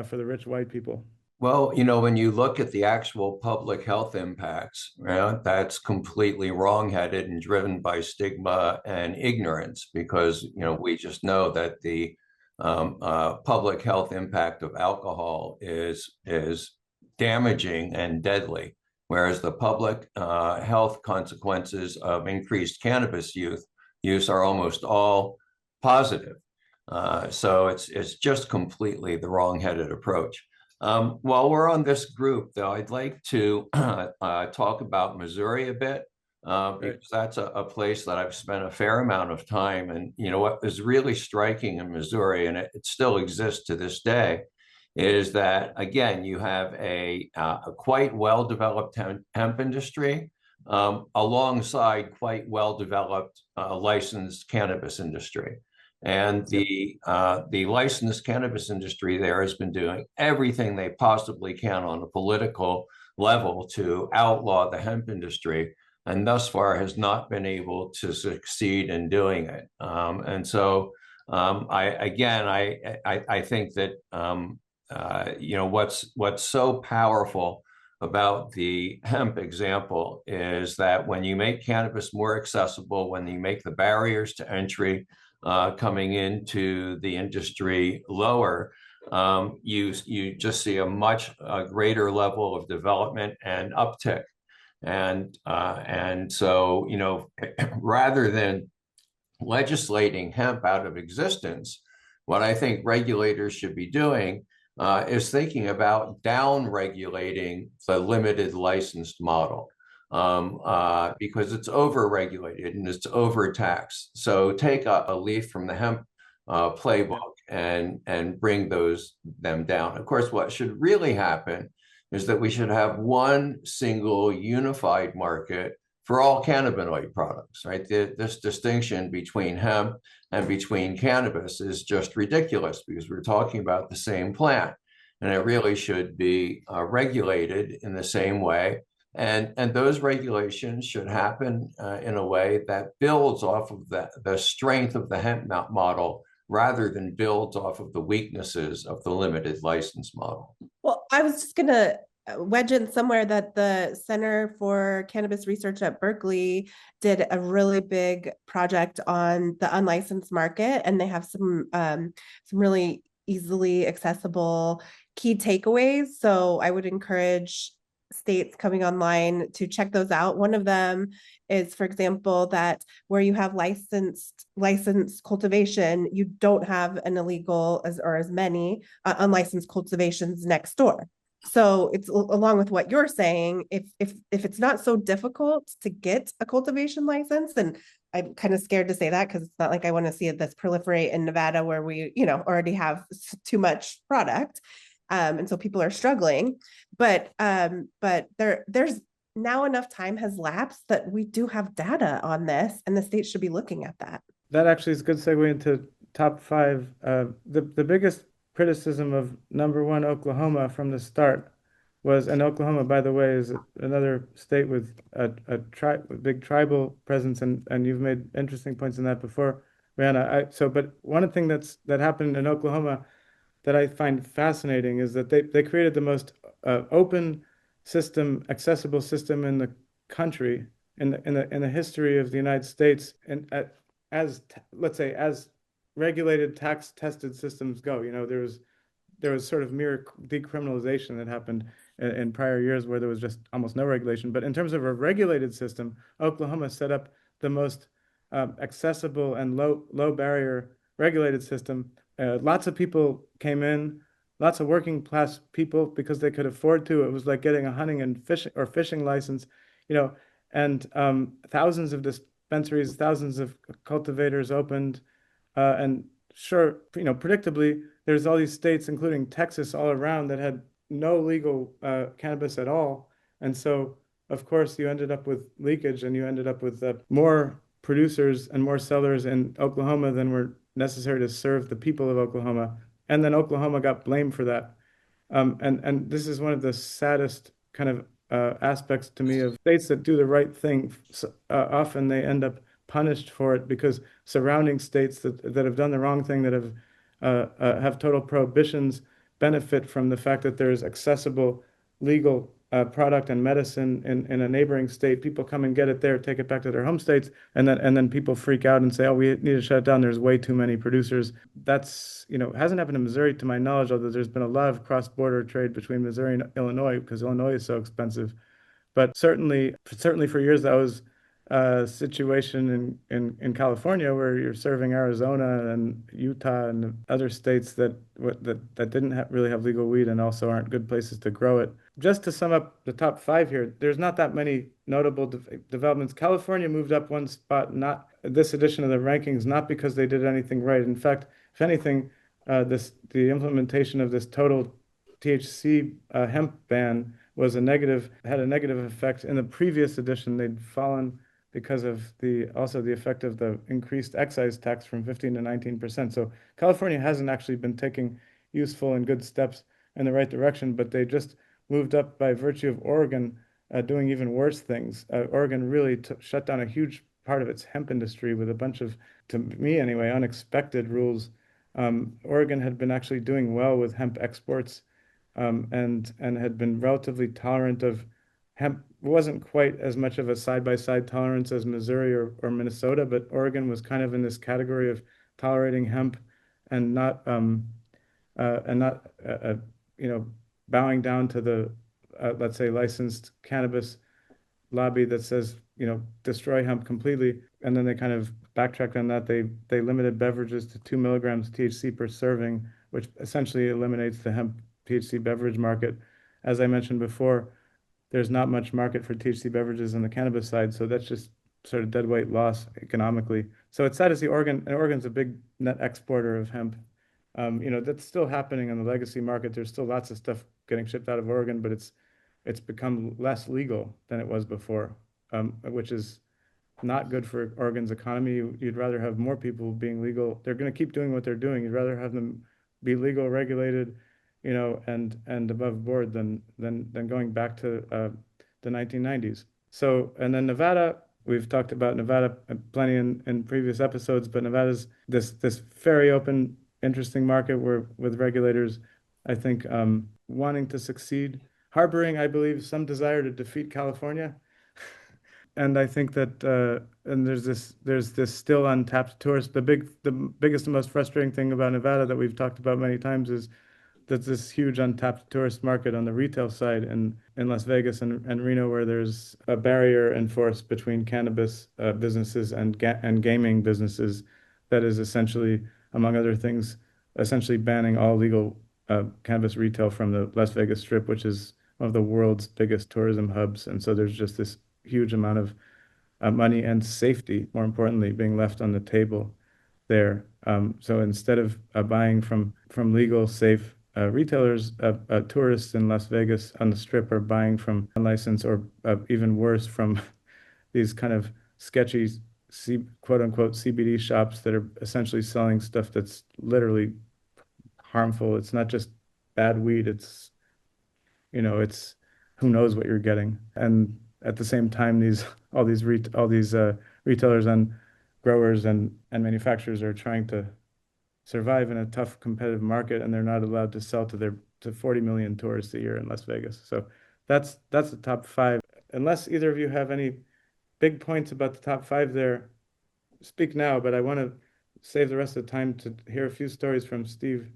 for the rich white people. Well, when you look at the actual public health impacts, that's completely wrongheaded and driven by stigma and ignorance because, we just know that the public health impact of alcohol is damaging and deadly, whereas the public health consequences of increased cannabis use are almost all positive. So it's just completely the wrong-headed approach. While we're on this group, though, I'd like to talk about Missouri a bit, because that's a place that I've spent a fair amount of time. And what is really striking in Missouri, and it still exists to this day, is that again you have a quite well-developed hemp industry alongside quite well-developed licensed cannabis industry. And the licensed cannabis industry there has been doing everything they possibly can on a political level to outlaw the hemp industry, and thus far has not been able to succeed in doing it. And so I think that what's so powerful about the hemp example is that when you make cannabis more accessible, when you make the barriers to entry coming into the industry lower, you just see a much greater level of development and uptick. And so, rather than legislating hemp out of existence, what I think regulators should be doing is thinking about down regulating the limited licensed model. Because it's over-regulated and it's overtaxed. So take a leaf from the hemp playbook and bring them down. Of course, what should really happen is that we should have one single unified market for all cannabinoid products, right? This distinction between hemp and between cannabis is just ridiculous because we're talking about the same plant, and it really should be regulated in the same way. And those regulations should happen in a way that builds off of the strength of the hemp model rather than builds off of the weaknesses of the limited license model. Well, I was just going to wedge in somewhere that the Center for Cannabis Research at Berkeley did a really big project on the unlicensed market, and they have some really easily accessible key takeaways. So I would encourage states coming online to check those out. One of them is, for example, that where you have licensed cultivation, you don't have an illegal as many unlicensed cultivations next door. So it's along with what you're saying, if it's not so difficult to get a cultivation license, and I'm kind of scared to say that because it's not like I want to see this proliferate in Nevada where we, already have too much product. And so people are struggling, but there's now enough time has lapsed that we do have data on this, and the state should be looking at that. That actually is a good segue into top five. The biggest criticism of number one Oklahoma from the start was, and Oklahoma, by the way, is another state with a big tribal presence, and you've made interesting points on that before, Riana. But one thing that happened in Oklahoma that I find fascinating is that they created the most open system, accessible system in the country, in the history of the United States, and let's say as regulated, tax tested systems go. There was sort of mere decriminalization that happened in prior years where there was just almost no regulation. But in terms of a regulated system, Oklahoma set up the most accessible and low barrier regulated system. Lots of people came in, lots of working class people because they could afford to. It was like getting a hunting and fishing license, and thousands of dispensaries, thousands of cultivators opened, and sure, predictably, there's all these states, including Texas, all around that had no legal cannabis at all, and so of course you ended up with leakage, and you ended up with more producers and more sellers in Oklahoma than were necessary to serve the people of Oklahoma. And then Oklahoma got blamed for that. And this is one of the saddest kind of aspects to me of states that do the right thing. Often they end up punished for it because surrounding states that have done the wrong thing, that have total prohibitions, benefit from the fact that there is accessible legal product and medicine in a neighboring state. People come and get it there, take it back to their home states, and then people freak out and say, "Oh, we need to shut it down. There's way too many producers." That's, hasn't happened in Missouri to my knowledge, although there's been a lot of cross-border trade between Missouri and Illinois because Illinois is so expensive. But certainly for years that was a situation in California where you're serving Arizona and Utah and other states that didn't really have legal weed and also aren't good places to grow it. Just to sum up the top five here, there's not that many notable developments. California moved up one spot, not this edition of the rankings, not because they did anything right. In fact, if anything, the implementation of this total THC hemp ban had a negative effect. In the previous edition, they'd fallen because of the effect of the increased excise tax from 15 to 19%. So California hasn't actually been taking useful and good steps in the right direction, but they just moved up by virtue of Oregon doing even worse things. Oregon really shut down a huge part of its hemp industry with a bunch of, to me anyway, unexpected rules. Oregon had been actually doing well with hemp exports, and had been relatively tolerant of hemp. It wasn't quite as much of a side-by-side tolerance as Missouri or Minnesota, but Oregon was kind of in this category of tolerating hemp and not bowing down to the let's say licensed cannabis lobby that says, destroy hemp completely. And then they kind of backtracked on that. They limited beverages to 2 milligrams THC per serving, which essentially eliminates the hemp THC beverage market. As I mentioned before, there's not much market for THC beverages on the cannabis side, so that's just sort of dead weight loss economically. So it's sad to see Oregon, and Oregon's a big net exporter of hemp. That's still happening in the legacy market. There's still lots of stuff getting shipped out of Oregon, but it's become less legal than it was before, which is not good for Oregon's economy. You'd rather have more people being legal. They're going to keep doing what they're doing. You'd rather have them be legal, regulated, and above board than going back to the 1990s. So, and then Nevada, we've talked about Nevada plenty in previous episodes, but Nevada's this very open, interesting market where with regulators, I think, wanting to succeed, harboring, I believe, some desire to defeat California. And I think that and there's this still untapped tourist. The biggest and most frustrating thing about Nevada that we've talked about many times is that this huge untapped tourist market on the retail side in Las Vegas and Reno, where there's a barrier enforced between cannabis businesses and gaming businesses that is essentially, among other things, essentially banning all legal cannabis retail from the Las Vegas Strip, which is one of the world's biggest tourism hubs. And so there's just this huge amount of money and safety, more importantly, being left on the table there. So instead of buying from legal, safe retailers, tourists in Las Vegas on the Strip are buying from unlicensed or even worse from these kind of sketchy, quote unquote, CBD shops that are essentially selling stuff that's literally harmful. It's not just bad weed. It's who knows what you're getting. And at the same time, all these retailers and growers and manufacturers are trying to survive in a tough competitive market, and they're not allowed to sell to 40 million tourists a year in Las Vegas. So that's the top five. Unless either of you have any big points about the top five there, speak now, but I want to save the rest of the time to hear a few stories from Steve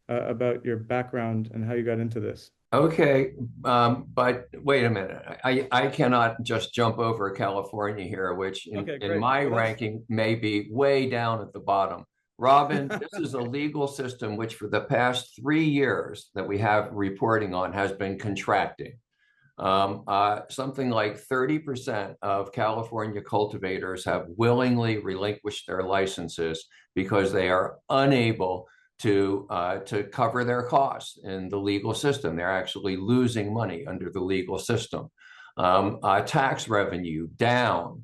about your background and how you got into this. Okay, but wait a minute. I cannot just jump over California here, which in my ranking may be way down at the bottom. Robin, this is a legal system which for the past 3 years that we have reporting on has been contracting. Something like 30% of California cultivators have willingly relinquished their licenses because they are unable to cover their costs in the legal system. They're actually losing money under the legal system. Tax revenue down,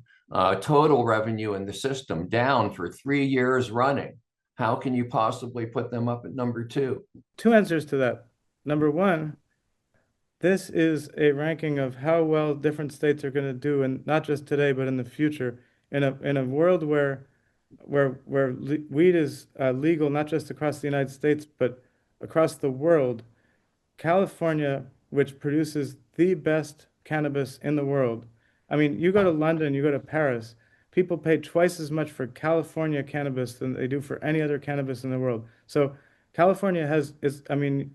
total revenue in the system down for 3 years running. how can you possibly put them up at number two? Two answers to that. Number one, this is a ranking of how well different states are going to do, and not just today, but in the future. In a world where weed is legal not just across the United States but across the world, California, which produces the best cannabis in the world. I mean, you go to London, you go to Paris, people pay twice as much for California cannabis than they do for any other cannabis in the world. So California I mean,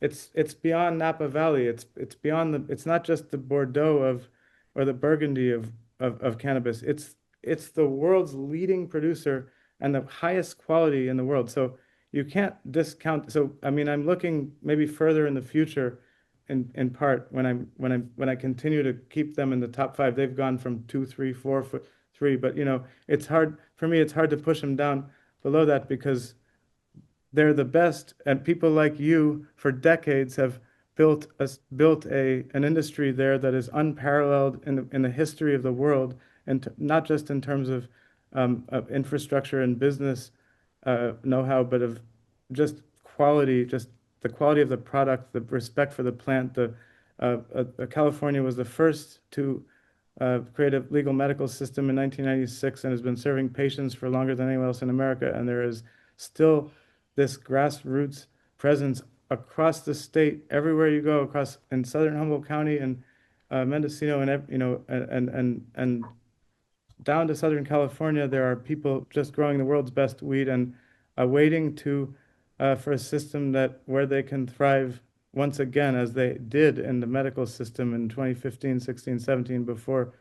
it's beyond Napa Valley. It's beyond it's not just the Bordeaux of or the Burgundy of cannabis. It's the world's leading producer and the highest quality in the world. So you can't discount. So I mean, I'm looking maybe further in the future, in part when I continue to keep them in the top five. They've gone from 2, 3, 4, 3, but it's hard for me. It's hard to push them down below that because they're the best, and people like you for decades have built an industry there that is unparalleled in the history of the world, and not just in terms of infrastructure and business know-how, but of just quality, just the quality of the product, the respect for the plant. California was the first to create a legal medical system in 1996 and has been serving patients for longer than anyone else in America. And there is still this grassroots presence across the state, everywhere you go, across in southern Humboldt County and Mendocino, and down to Southern California, there are people just growing the world's best weed and waiting for a system where they can thrive once again, as they did in the medical system in 2015, 16, 17, before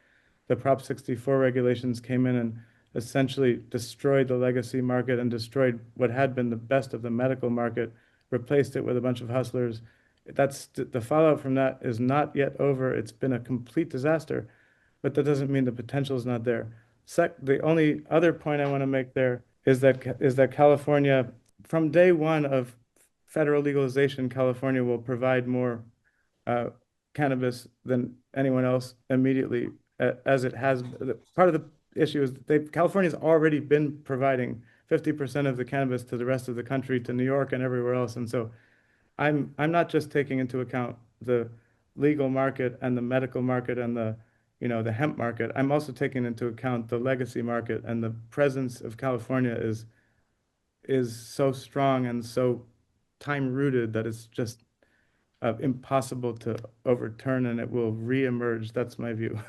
the Prop 64 regulations came in and essentially destroyed the legacy market and destroyed what had been the best of the medical market, replaced it with a bunch of hustlers. The fallout from that is not yet over. It's been a complete disaster, but that doesn't mean the potential is not there. The only other point I want to make there is that California, from day one of federal legalization, California will provide more cannabis than anyone else immediately, as it has. Part of the issue is California's already been providing 50% of the cannabis to the rest of the country, to New York and everywhere else. And so I'm not just taking into account the legal market and the medical market and the hemp market. I'm also taking into account the legacy market, and the presence of California is so strong and so time rooted that it's just impossible to overturn, and it will reemerge. That's my view.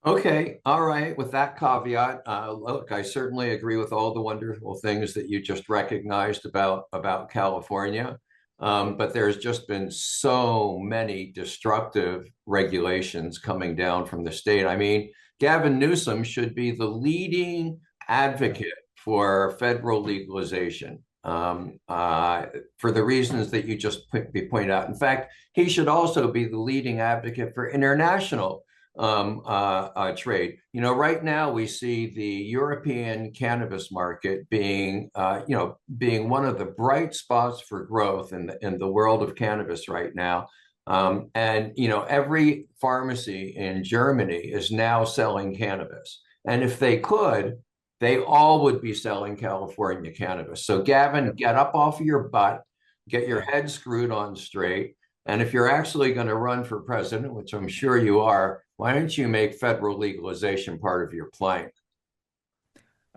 Okay, all right. With that caveat, look, I certainly agree with all the wonderful things that you just recognized about California. But there's just been so many destructive regulations coming down from the state. I mean, Gavin Newsom should be the leading advocate for federal legalization, for the reasons that you just point out. In fact, he should also be the leading advocate for international trade. Right now we see the European cannabis market being one of the bright spots for growth in the world of cannabis right now. And every pharmacy in Germany is now selling cannabis. And if they could, they all would be selling California cannabis. So Gavin, get up off your butt, get your head screwed on straight. And if you're actually going to run for president, which I'm sure you are, why don't you make federal legalization part of your plank?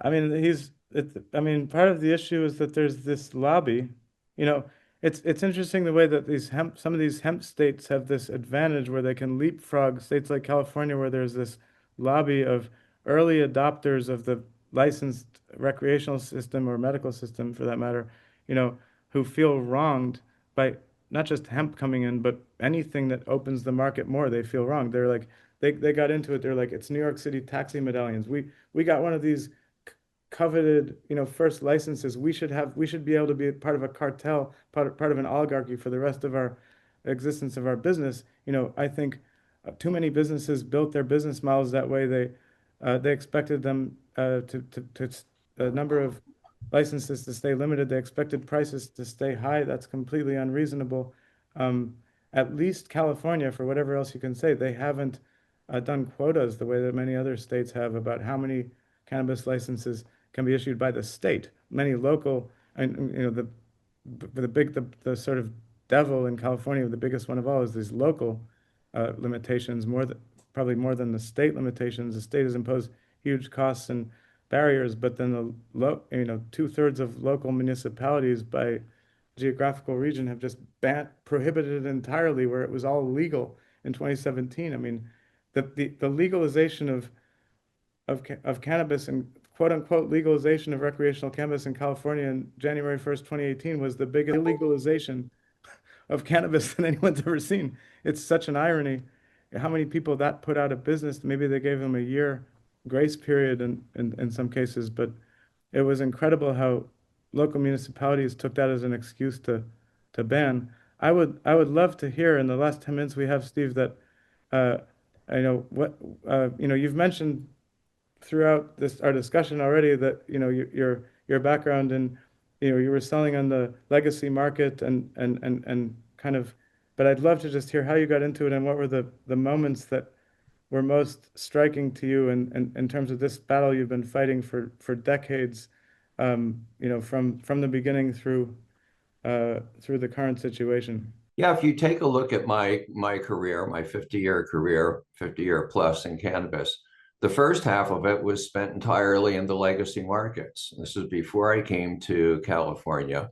I mean, part of the issue is that there's this lobby. You know, it's interesting the way that some of these hemp states have this advantage where they can leapfrog states like California, where there's this lobby of early adopters of the licensed recreational system or medical system, for that matter, who feel wronged by not just hemp coming in, but anything that opens the market more. They feel wronged. They're like, they got into it. They're like, it's New York City taxi medallions. We got one of these coveted, first licenses. We should be able to be part of a cartel, part of an oligarchy for the rest of our existence of our business. I think too many businesses built their business models that way. They expected them to a number of licenses to stay limited. They expected prices to stay high. That's completely unreasonable. At least California, for whatever else you can say, they haven't done quotas the way that many other states have about how many cannabis licenses can be issued by the state. Many local, and the sort of devil in California, the biggest one of all, is these local limitations, probably more than the state limitations. The state has imposed huge costs and barriers, but then two-thirds of local municipalities by geographical region have just prohibited it entirely, where it was all legal in 2017. I mean, the legalization of cannabis and quote unquote legalization of recreational cannabis in California in January 1st, 2018 was the biggest illegalization of cannabis that anyone's ever seen. It's such an irony how many people that put out of business. Maybe they gave them a year grace period in some cases, but it was incredible how local municipalities took that as an excuse to ban. I would love to hear in the last 10 minutes we have, Steve, that uh, I know what you've mentioned throughout our discussion already that your background and you were selling on the legacy market and kind of, but I'd love to just hear how you got into it and what were the moments that were most striking to you in terms of this battle you've been fighting for decades, from the beginning through the current situation. Yeah, if you take a look at my career, my 50-year career, 50-year plus in cannabis, the first half of it was spent entirely in the legacy markets. This is before I came to California,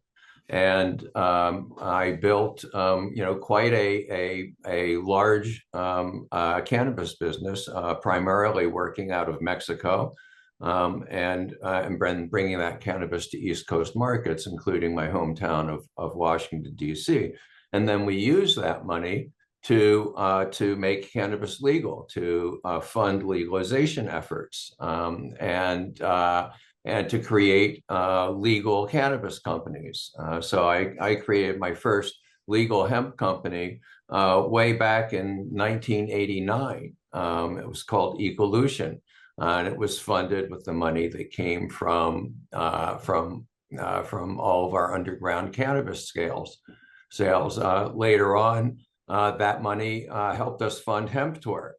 and I built, quite a large cannabis business, primarily working out of Mexico, and bringing that cannabis to East Coast markets, including my hometown of Washington, D.C. And then we use that money to make cannabis legal, to fund legalization efforts, and to create legal cannabis companies. So I created my first legal hemp company way back in 1989. It was called Ecolution, and it was funded with the money that came from all of our underground cannabis sales. Later on, that money helped us fund Hemp Tour,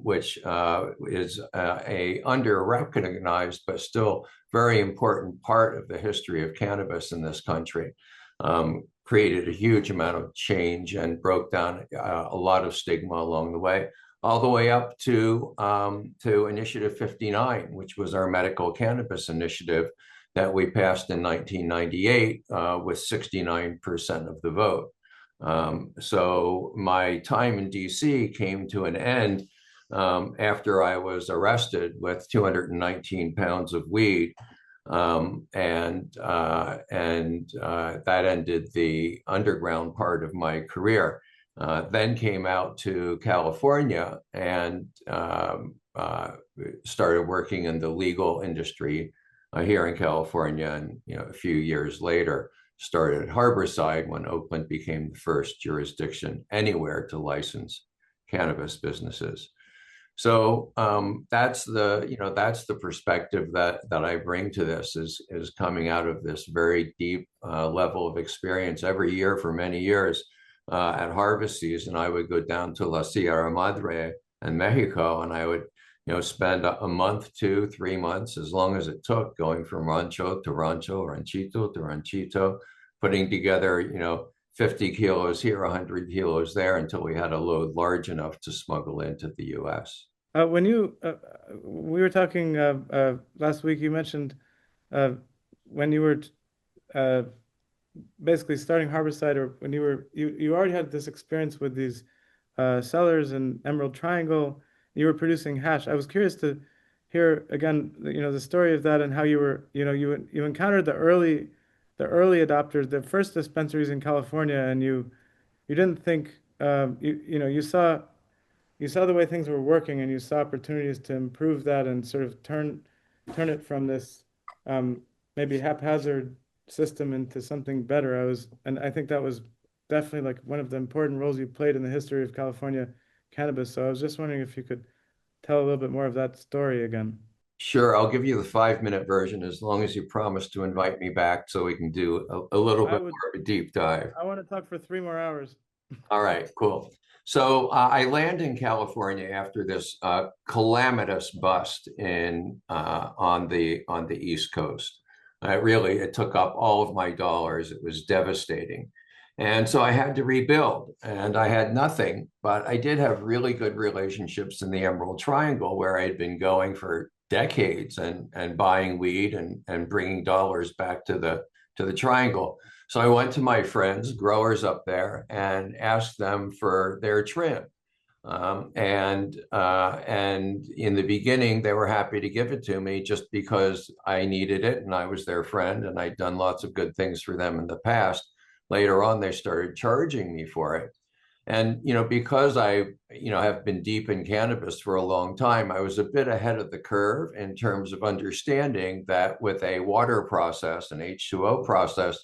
which is a under-recognized but still very important part of the history of cannabis in this country. Created a huge amount of change and broke down a lot of stigma along the way, all the way up to Initiative 59, which was our medical cannabis initiative that we passed in 1998 with 69% of the vote. So my time in DC came to an end after I was arrested with 219 pounds of weed. And that ended the underground part of my career. Then came out to California and started working in the legal industry here in California. And a few years later, started at Harborside when Oakland became the first jurisdiction anywhere to license cannabis businesses. So that's the perspective that I bring to this is coming out of this very deep level of experience. Every year for many years at harvest season, I would go down to La Sierra Madre in Mexico, and I would spend a month, 2-3 months, as long as it took, going from rancho to rancho, ranchito to ranchito, putting together 50 kilos here, 100 kilos there, until we had a load large enough to smuggle into the U.S. When we were talking last week, you mentioned when you were basically starting Harborside, or when you already had this experience with these sellers in Emerald Triangle, you were producing hash. I was curious to hear again, the story of that and how you encountered the early adopters, the first dispensaries in California, and you didn't think you saw the way things were working, and you saw opportunities to improve that and sort of turn it from this maybe haphazard system into something better. And I think that was definitely like one of the important roles you played in the history of California cannabis. So I was just wondering if you could tell a little bit more of that story again. Sure, I'll give you the 5-minute version as long as you promise to invite me back so we can do a little bit more of a deep dive. I want to talk for 3 more hours. All right, cool. So I land in California after this calamitous bust in on the East Coast. It took up all of my dollars. It was devastating. And so I had to rebuild, and I had nothing, but I did have really good relationships in the Emerald Triangle where I had been going for decades and buying weed and bringing dollars back to the Triangle. So I went to my friends, growers up there, and asked them for their trim. And in the beginning, they were happy to give it to me just because I needed it and I was their friend and I'd done lots of good things for them in the past. Later on, they started charging me for it. And, because I, have been deep in cannabis for a long time, I was a bit ahead of the curve in terms of understanding that with a water process, an H2O process,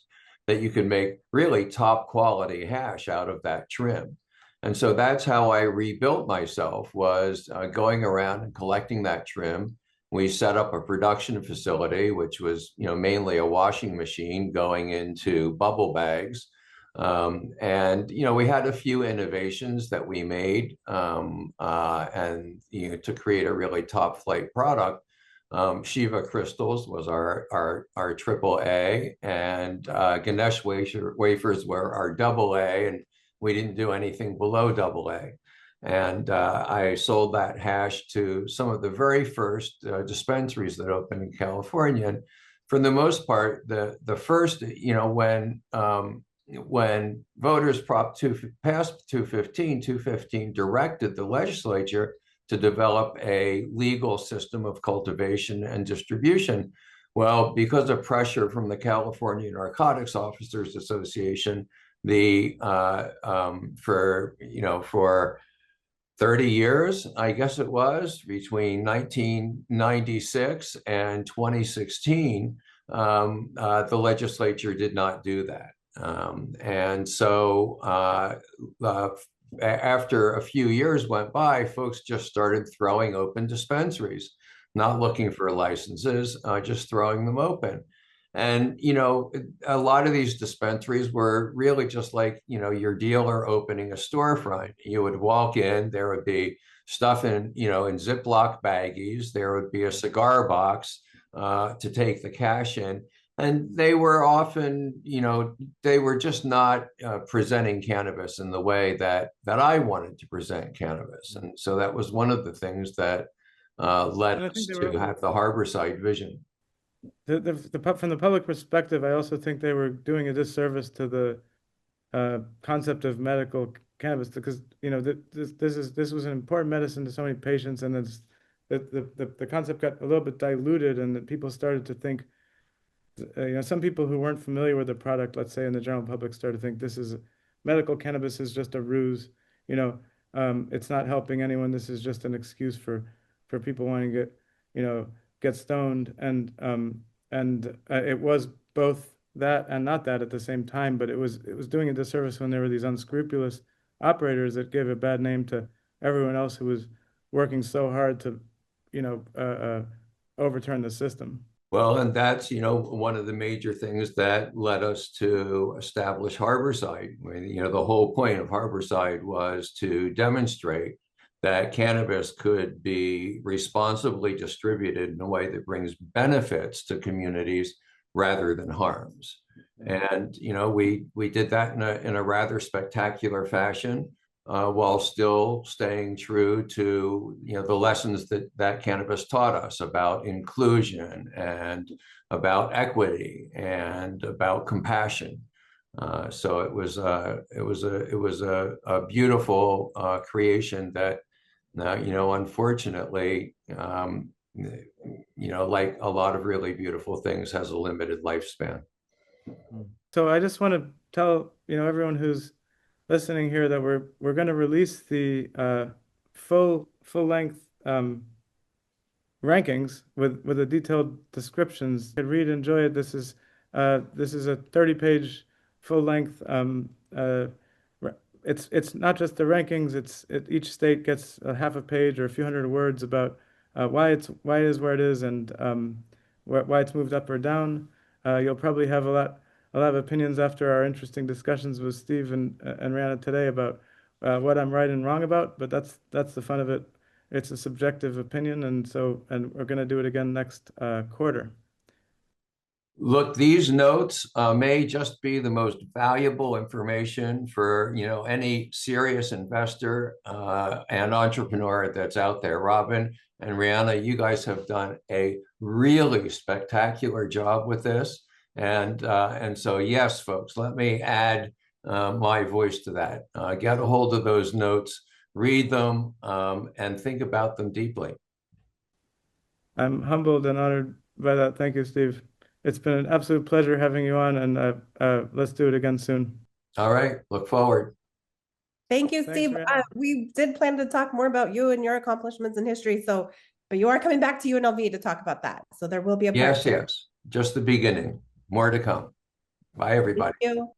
that you can make really top quality hash out of that trim. And so that's how I rebuilt myself, was going around and collecting that trim. We set up a production facility, which was, mainly a washing machine going into bubble bags. And we had a few innovations that we made, and to create a really top flight product. Shiva Crystals was our triple A, and Ganesh wafers were our double A, and we didn't do anything below double A. And I sold that hash to some of the very first dispensaries that opened in California. And for the most part, the first, when voters Prop 2 passed 215 directed the legislature to develop a legal system of cultivation and distribution. Well, because of pressure from the California Narcotics Officers Association, for 30 years, I guess it was, between 1996 and 2016, the legislature did not do that. And so after a few years went by, folks just started throwing open dispensaries, not looking for licenses, just throwing them open. And, a lot of these dispensaries were really just like, your dealer opening a storefront. You would walk in, there would be stuff in Ziploc baggies, there would be a cigar box to take the cash in. And they were often, they were just not presenting cannabis in the way that I wanted to present cannabis. And so that was one of the things that led us to have the Harborside vision. From the public perspective, I also think they were doing a disservice to the concept of medical cannabis, because this was an important medicine to so many patients, and the concept got a little bit diluted, and that people started to think, some people who weren't familiar with the product, let's say in the general public, started to think this is medical cannabis is just a ruse. It's not helping anyone. This is just an excuse for people wanting to get stoned, and it was both that and not that at the same time. But it was doing a disservice when there were these unscrupulous operators that gave a bad name to everyone else who was working so hard to overturn the system. Well, and that's, one of the major things that led us to establish Harborside. I mean, the whole point of Harborside was to demonstrate that cannabis could be responsibly distributed in a way that brings benefits to communities rather than harms. And, we did that in a rather spectacular fashion, while still staying true to the lessons that cannabis taught us about inclusion and about equity and about compassion. So it was a beautiful creation that unfortunately, like a lot of really beautiful things, has a limited lifespan. So I just want to tell everyone who's listening here that we're going to release the full length rankings with a detailed descriptions. Read, enjoy it. This is a 30-page full length. It's not just the rankings. Each state gets a half a page or a few hundred words about why it is where it is, and why it's moved up or down. You'll probably have a I'll have opinions after our interesting discussions with Steve and Riana today about what I'm right and wrong about, but that's the fun of it. It's a subjective opinion, and we're going to do it again next quarter. Look, these notes may just be the most valuable information for any serious investor and entrepreneur that's out there. Robin and Riana, you guys have done a really spectacular job with this, and so yes, folks, let me add my voice to that. Get a hold of those notes, read them, and think about them deeply. I'm humbled and honored by that. Thank you, Steve. It's been an absolute pleasure having you on, and let's do it again soon. All right, look forward. Thank you, Thanks, Steve. Riana. We did plan to talk more about you and your accomplishments in history. But you are coming back to UNLV to talk about that. So there will be a part Yes, two. yes, just the beginning. More to come. Bye, everybody. Thank you.